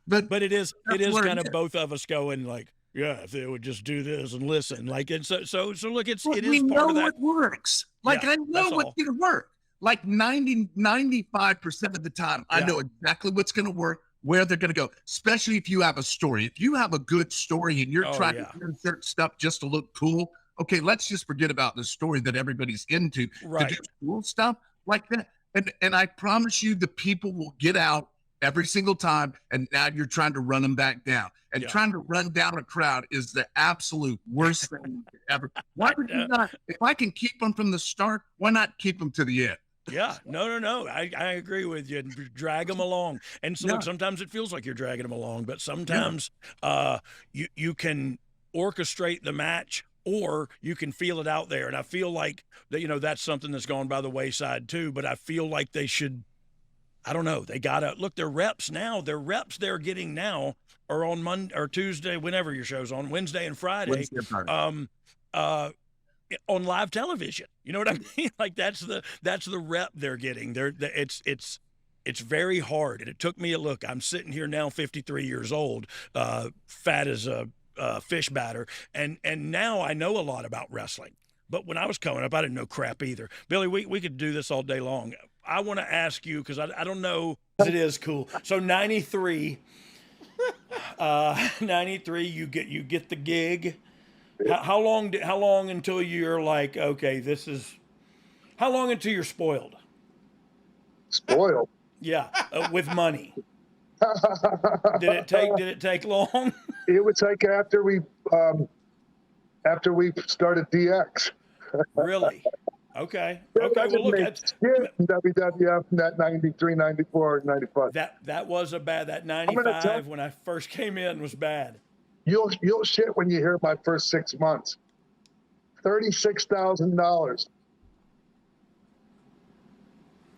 But it is kind of both of us going like, yeah, if they would just do this and listen, like, and so look, it is part of that. We know what works. Like, I know what's going to work. Like 95% of the time, I know exactly what's going to work, where they're going to go, especially if you have a story. If you have a good story and you're trying to insert stuff just to look cool, okay, let's just forget about the story that everybody's into to do cool stuff like that. And I promise you, the people will get out every single time, and now you're trying to run them back down. And trying to run down a crowd is the absolute worst thing ever. Why would you not? If I can keep them from the start, why not keep them to the end? Yeah, no. I agree with you. Drag them along. And so look, sometimes it feels like you're dragging them along, but sometimes you can orchestrate the match, or you can feel it out there. And I feel like that, that's something that's gone by the wayside too, but I feel like they should, I don't know, they got to look, their reps they're getting now are on Monday or Tuesday, whenever your show's on, Wednesday and Friday, on live television. You know what I mean? Like, that's the rep they're getting. It's very hard. And it took me I'm sitting here now 53 years old, fat as a fish batter. And now I know a lot about wrestling. But when I was coming up, I didn't know crap either. Billy, we could do this all day long. I want to ask you, because I don't know. It is cool. So 93, you get the gig. How long until you're like, okay, how long until you're spoiled? Spoiled? Yeah, with money. Did it take long? It would take after we started DX. Really? Okay. Well, look, that's WWF in that 93, 94, 95. That was that 95 when I first came in was bad. You'll shit when you hear my first 6 months. $36,000.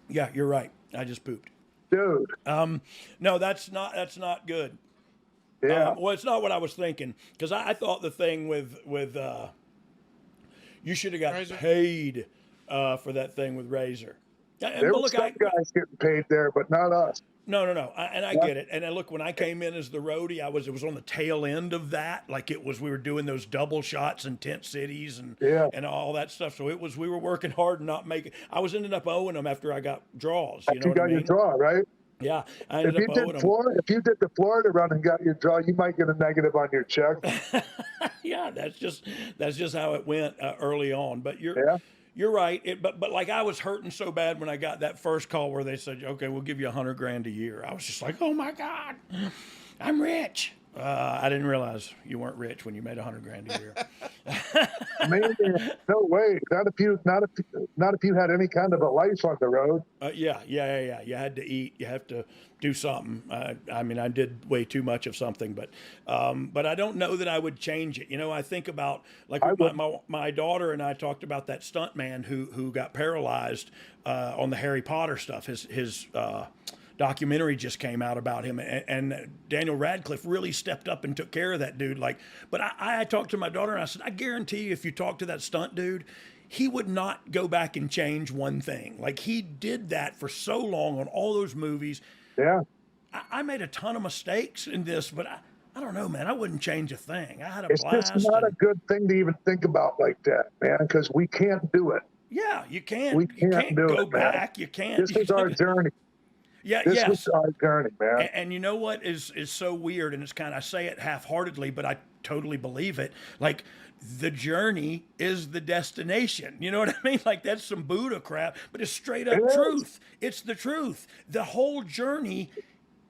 Yeah, you're right. I just pooped. Dude. No, that's not good. Yeah. Well, it's not what I was thinking, because I thought the thing with you should have got paid for that thing with Razor. There were some guys getting paid there, but not us. No. I get it. And look, when I came in as the roadie, it was on the tail end of that. Like, we were doing those double shots in tent cities and all that stuff. So we were working hard and not making. I was ended up owing them after I got draws. You know what I mean? Your draw, right? Yeah. If you did the Florida run and got your draw, you might get a negative on your check. Yeah, that's just how it went early on. But you're right. But like, I was hurting so bad when I got that first call where they said, okay, we'll give you $100,000 a year. I was just like, oh my God, I'm rich. I didn't realize you weren't rich when you made $100,000 a year. Man, no way. Not if you had any kind of a life on the road. Yeah. You had to eat. You have to do something. I mean, I did way too much of something, but I don't know that I would change it. I think about, like, my daughter and I talked about that stunt man who got paralyzed on the Harry Potter stuff. His documentary just came out about him, and Daniel Radcliffe really stepped up and took care of that dude. But I talked to my daughter and I said, I guarantee you, if you talk to that stunt dude, he would not go back and change one thing. Like, he did that for so long on all those movies. Yeah. I made a ton of mistakes in this, but I don't know, man. I wouldn't change a thing. I had a blast. It's just not a good thing to even think about like that, man, because we can't do it. Yeah, you can't. We can't go back. You can't. This is our journey. Yeah, this was our journey, man. And you know what is so weird, and it's kind of, I say it half-heartedly, but I totally believe it. Like, the journey is the destination. You know what I mean? Like, that's some Buddha crap, but it's straight up truth. It's the truth. The whole journey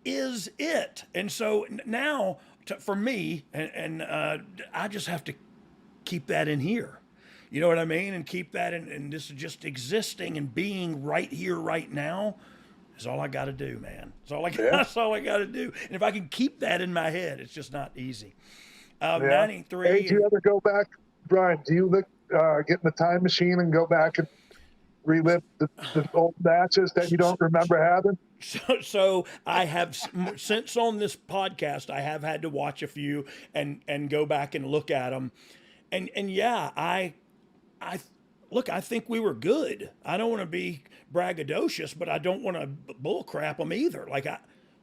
is it. And so now, for me, and I just have to keep that in here. You know what I mean? And keep that in, and this is just existing and being right here, right now. Is all I got to do, man. That's all I got to do. And if I can keep that in my head, it's just not easy. 93. Hey, do you ever go back, Brian? Do you get in the time machine and go back and relive the old matches that you don't remember having? So I have, since on this podcast, I have had to watch a few and go back and look at them. And yeah, I think we were good. I don't want to be braggadocious, but I don't want to bullcrap them either.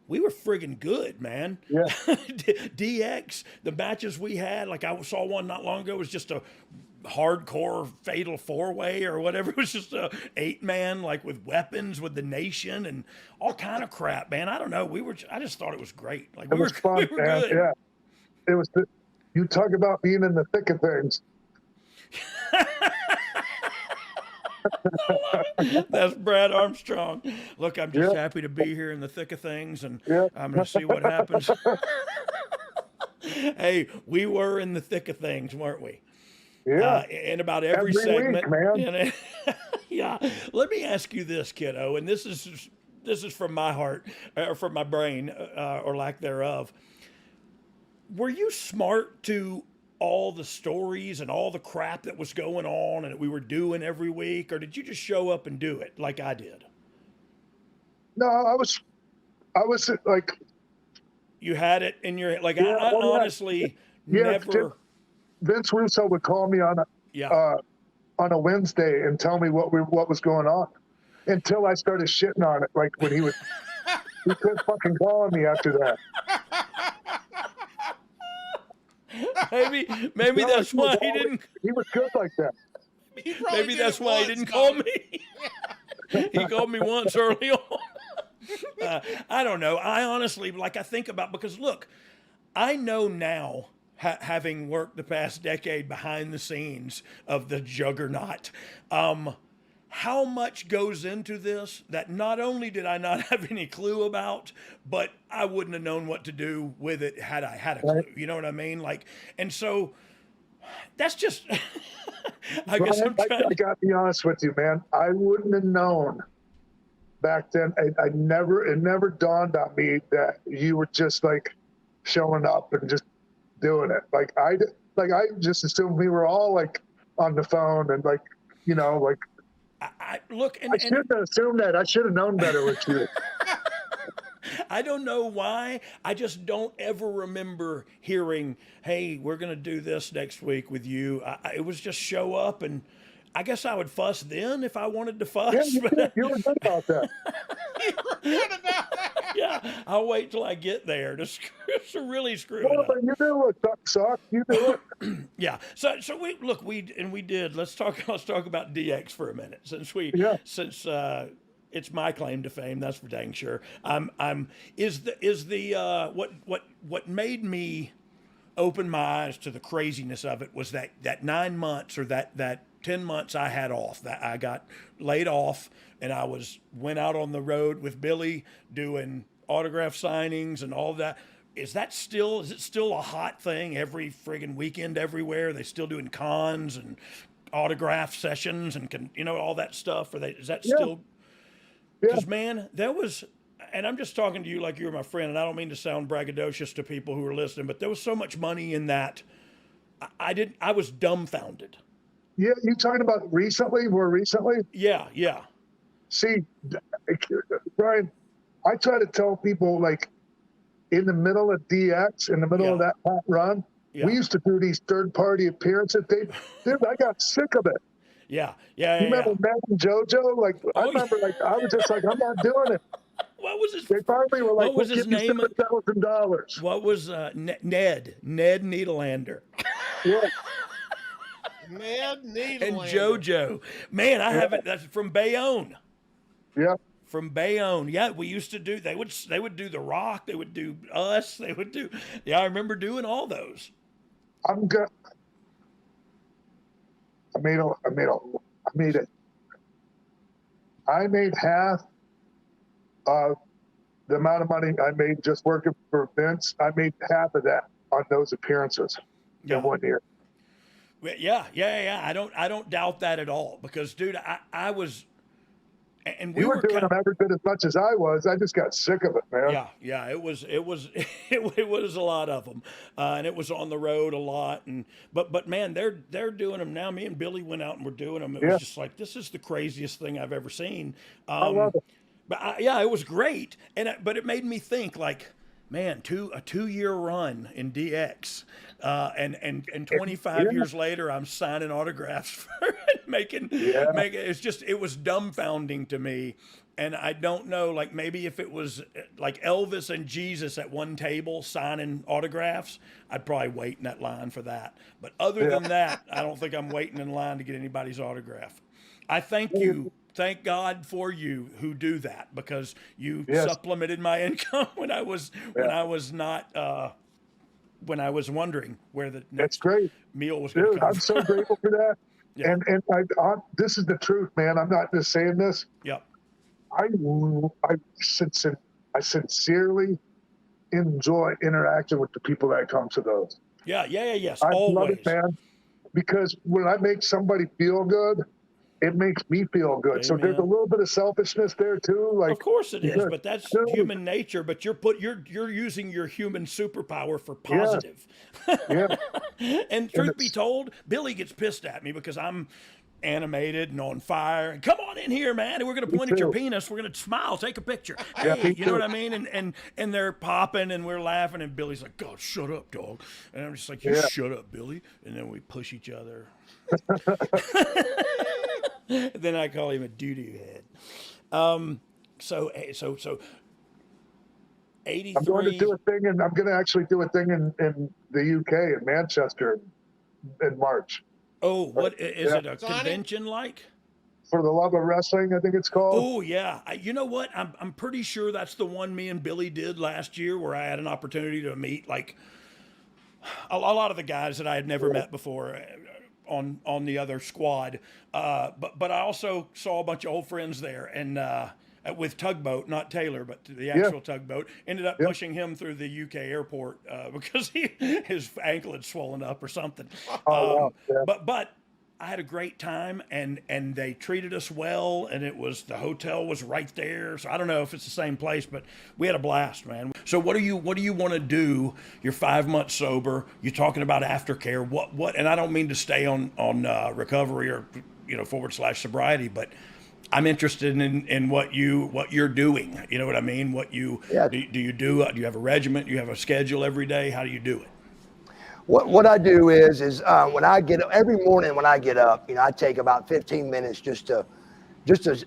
We were friggin' good, man. Yeah. DX, the matches we had, like I saw one not long ago, was just a hardcore fatal 4-way or whatever. It was just a 8-man, like with weapons, with the Nation and all kind of crap, man. I don't know. I just thought it was great. Like it was fun, we were man. good. Yeah. It was. You talk about being in the thick of things. That's Brad Armstrong. Look, I'm just happy to be here in the thick of things, and I'm going to see what happens. Hey, we were in the thick of things, weren't we? Yeah. In about every segment. Week, man. Yeah. Let me ask you this, kiddo, and this is from my heart, or from my brain, or lack thereof. Were you smart to all the stories and all the crap that was going on and that we were doing every week, or did you just show up and do it like I did? No, I was like, you had it in your, like, I honestly never. Vince Russo would call me on a Wednesday and tell me what was going on, until I started shitting on it. Like when he quit fucking calling me after that. Maybe that's why he didn't. He was good like that. Maybe that's why he didn't call me. He called me once early on. I don't know. I honestly, I think about, because look, I know now, having worked the past decade behind the scenes of the juggernaut, how much goes into this that not only did I not have any clue about, but I wouldn't have known what to do with it had I had a clue. You know what I mean? And so that's just, I guess I'm trying. I got to be honest with you, man. I wouldn't have known back then. It never dawned on me that you were just like showing up and just doing it. I just assumed we were all like on the phone and I shouldn't have assumed that. I should have known better with you. I don't know why. I just don't ever remember hearing, hey, we're going to do this next week with you. It was just show up, and I guess I would fuss then if I wanted to fuss. Yeah, you were good about that. You were good about that. Yeah, I'll wait till I get there to really screw it up. But you do it, Sock. You do it. Yeah. So we did. Let's talk about DX for a minute, since it's my claim to fame. That's for dang sure. What made me open my eyes to the craziness of it was that 9 months or that 10 months I had off, that I got laid off, and I went out on the road with Billy doing autograph signings and all that. Is it still a hot thing every friggin' weekend everywhere? Are they still doing cons and autograph sessions and all that stuff? Is that still? Because man, there was, and I'm just talking to you like you're my friend, and I don't mean to sound braggadocious to people who are listening, but there was so much money in that. I was dumbfounded. Yeah, you talking about more recently? Yeah. See, Brian, I try to tell people, like, in the middle of DX, in the middle of that hot run, we used to do these third-party appearances. Dude, I got sick of it. Yeah. You remember Matt and JoJo? I remember, I was just like, I'm not doing it. What was his? They finally were like, what was his name? $7,000. What was Ned Needlander? Yeah. Ned Needlander. And JoJo. Man, I haven't. That's from Bayonne. Yeah. From Bayonne. Yeah, we used to do. They would do The Rock. They would do us. They would do. Yeah, I remember doing all those. I'm good. I made half of the amount of money I made just working for Vince, I made half of that on those appearances in 1 year. Yeah. I don't doubt that at all, because, dude, I was, and we you were doing them every bit as much as I was. I just got sick of it, man. Yeah. It was a lot of them, and it was on the road a lot. But man, they're doing them now. Me and Billy went out and we're doing them. It was just like, this is the craziest thing I've ever seen. I love it. But it was great, but it made me think, like, man, a 2-year run in DX, and 25 years later, I'm signing autographs for making. It was dumbfounding to me, and I don't know, like, maybe if it was like Elvis and Jesus at one table signing autographs, I'd probably wait in that line for that. But other than that, I don't think I'm waiting in line to get anybody's autograph. I thank you. Thank God for you who do that, because you supplemented my income when I was wondering where the next meal was going to come I'm so grateful for that. Yeah. And this is the truth, man. I'm not just saying this. Yep. I sincerely enjoy interacting with the people that come to those. Yes, I always. love it, man. Because when I make somebody feel good, it makes me feel good. Amen. So there's a little bit of selfishness there too. Like, of course it is, but that's human nature. But you're using your human superpower for positive. Yeah. And truth be told, Billy gets pissed at me because I'm animated and on fire. And come on in here, man. And we're going to point at your penis. We're going to smile, take a picture. Hey, you know what I mean? And they're popping and we're laughing. And Billy's like, God, shut up, dog. And I'm just like, you shut up, Billy. And then we push each other. Then I call him a doo-doo head. So 83. I'm going to do a thing, and I'm going to actually do a thing in the UK, in Manchester, in March. Oh, what is it? A convention like? For the Love of Wrestling, I think it's called. Oh yeah, you know what? I'm pretty sure that's the one me and Billy did last year, where I had an opportunity to meet like a lot of the guys that I had never met before on the other squad. But I also saw a bunch of old friends there, and with Tugboat, not Taylor, but the actual Tugboat, ended up pushing him through the UK airport because his ankle had swollen up or something. But I had a great time, and they treated us well, and the hotel was right there. So I don't know if it's the same place, but we had a blast, man. So what do you want to do? You're 5 months sober. You're talking about aftercare. What? And I don't mean to stay on recovery or / sobriety, but I'm interested in what you're doing. You know what I mean? Do you do? Do you have a regiment? Do you have a schedule every day? How do you do it? What I do is when I get up, every morning when I get up, I take about 15 minutes just to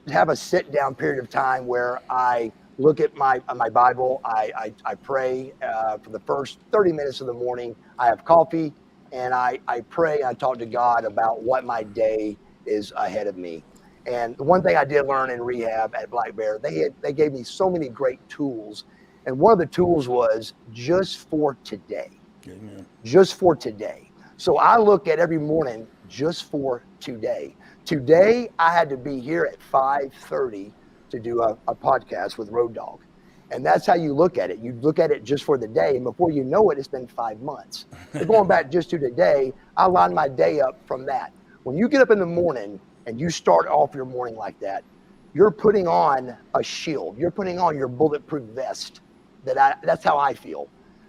have a sit down period of time where I look at my Bible. I pray for the first 30 minutes of the morning. I have coffee and I pray and I talk to God about what my day is ahead of me. And the one thing I did learn in rehab at Black Bear, they gave me so many great tools. And one of the tools was just for today. Amen. Just for today. So I look at every morning just for today. Today, I had to be here at 5:30 to do a podcast with Road Dogg. And that's how you look at it. You look at it just for the day. And before you know it, it's been 5 months. So going back just to today, I line my day up from that. When you get up in the morning and you start off your morning like that, you're putting on a shield. You're putting on your bulletproof vest. That's how I feel.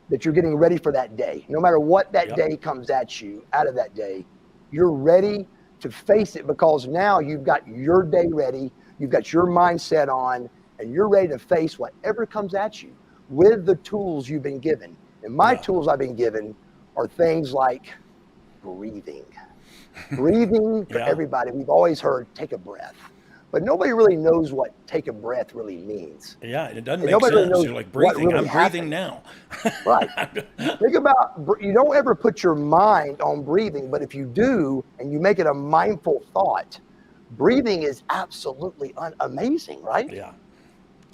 That you're getting ready for that day. No matter what that day comes at you out of that day, you're ready to face it because now you've got your day ready, you've got your mindset on, and you're ready to face whatever comes at you with the tools you've been given. And my tools I've been given are things like breathing. Breathing for everybody. We've always heard take a breath. But nobody really knows what take a breath really means. Yeah, it doesn't make sense. Really you're like breathing. Really I'm breathing now. Right. Think about, you don't ever put your mind on breathing, but if you do, and you make it a mindful thought, breathing is absolutely amazing, right? Yeah.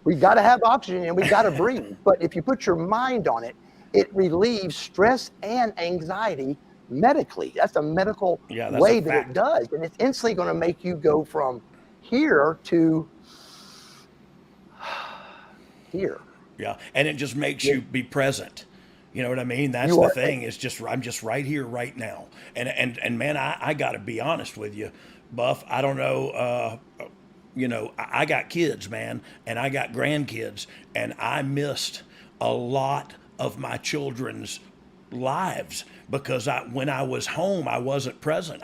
We got to have oxygen and we got to breathe. But if you put your mind on it, it relieves stress and anxiety medically. That's a medical way that it does. And it's instantly going to make you go from here to here. Yeah, and it just makes you be present. You know what I mean? That's the thing. It's just I'm just right here, right now. And man, I got to be honest with you, Buff. I don't know. I got kids, man, and I got grandkids, and I missed a lot of my children's lives because when I was home, I wasn't present.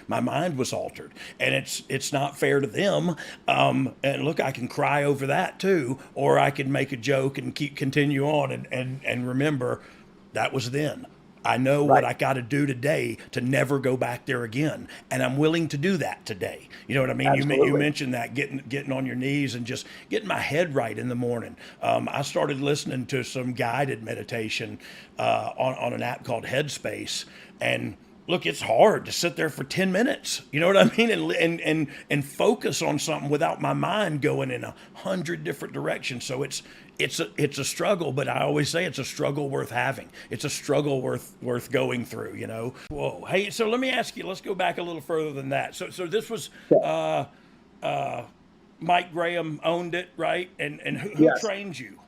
My mind was altered, and it's not fair to them. And look, I can cry over that too, or I can make a joke and continue on and remember that was then. I know what I got to do today to never go back there again, and I'm willing to do that today. You know what I mean? You mentioned that getting on your knees and just getting my head right in the morning. I started listening to some guided meditation on an app called Headspace, and look, it's hard to sit there for 10 minutes. You know what I mean? And focus on something without my mind going in 100 different directions. So it's a struggle, but I always say it's a struggle worth having. It's a struggle worth going through, you know? Whoa. Hey, so let me ask you, let's go back a little further than that. So this was, Mike Graham owned it, right? And who trained you?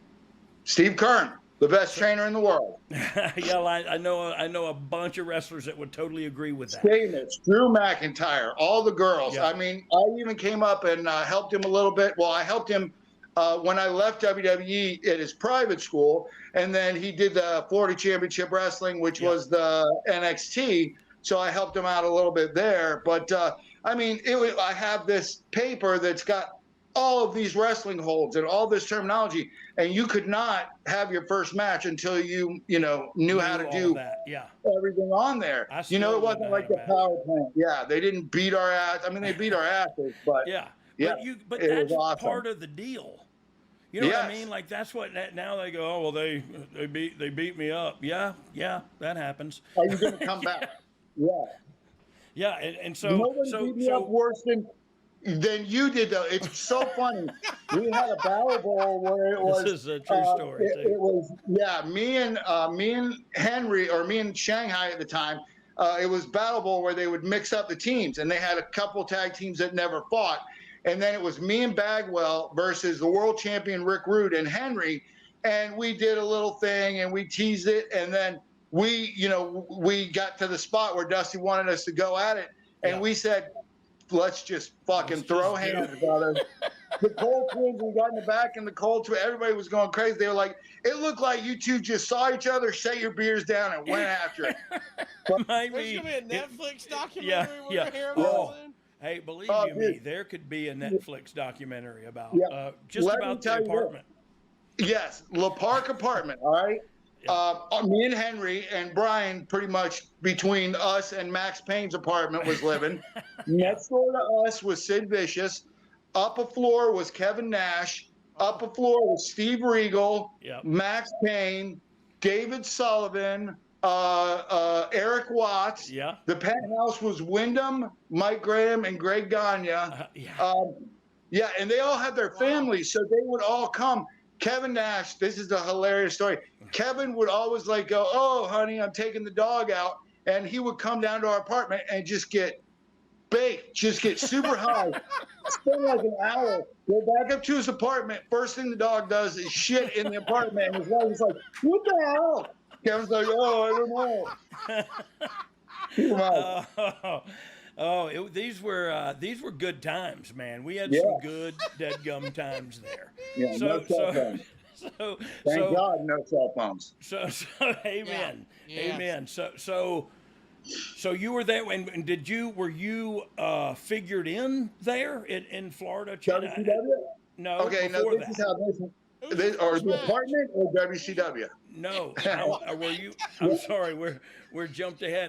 Steve Kern, the best trainer in the world. Yeah, I know a bunch of wrestlers that would totally agree with that. Statements, Drew McIntyre, all the girls. Yeah. I mean, I even came up and helped him a little bit. Well, I helped him when I left WWE at his private school, and then he did the Florida Championship Wrestling, which was the NXT. So I helped him out a little bit there. But I mean, I have this paper that's got all of these wrestling holds and all this terminology, and you could not have your first match until you knew how to do everything on there. It wasn't like the power plant. Yeah, they didn't beat our ass. I mean, they beat our asses, but but that's awesome. Part of the deal. You know what I mean? Like that's what now they go. Oh well, they beat me up. Yeah, that happens. Are you going to come back? Yeah, and so nobody beat me up worse than you did, though. It's so funny. We had a Battle Bowl where it was. This is a true story. It was me and Henry, or me and Shanghai at the time. It was Battle Bowl where they would mix up the teams, and they had a couple tag teams that never fought. And then it was me and Bagwell versus the world champion Rick Rude and Henry, and we did a little thing and we teased it, and then we got to the spot where Dusty wanted us to go at it, and we said, let's just fucking throw hands, brother. The Cole Twins, we got in the back, and the Cole Twins, everybody was going crazy. They were like, it looked like you two just saw each other, set your beers down, and went after it. There's going to be a Netflix documentary we're going to hear about soon. Hey, believe me, there could be a Netflix documentary about just about the apartment. Yes, La Park apartment, all right? Me and Henry and Brian, pretty much between us and Max Payne's apartment, was living. Next door to us was Sid Vicious. Up a floor was Kevin Nash. Up a floor was Steve Regal, Max Payne, David Sullivan, Eric Watts. Yeah. The penthouse was Wyndham, Mike Graham, and Greg Gagne. And they all had their families, so they would all come. Kevin Nash, this is a hilarious story. Kevin would always go, oh, honey, I'm taking the dog out. And he would come down to our apartment and just get baked, just get super high, spend like an hour, go back up to his apartment. First thing the dog does is shit in the apartment. And his wife is like, what the hell? Kevin's like, oh, I don't know. These were good times, man. We had some good dead-gum times there. Yeah, no cell phones. Thank God, no cell phones. So amen, amen. So you were there, and were you figured in there in Florida? WCW? No. Okay, no. This is how this or the apartment or WCW? No. Were you? I'm sorry. We're jumped ahead.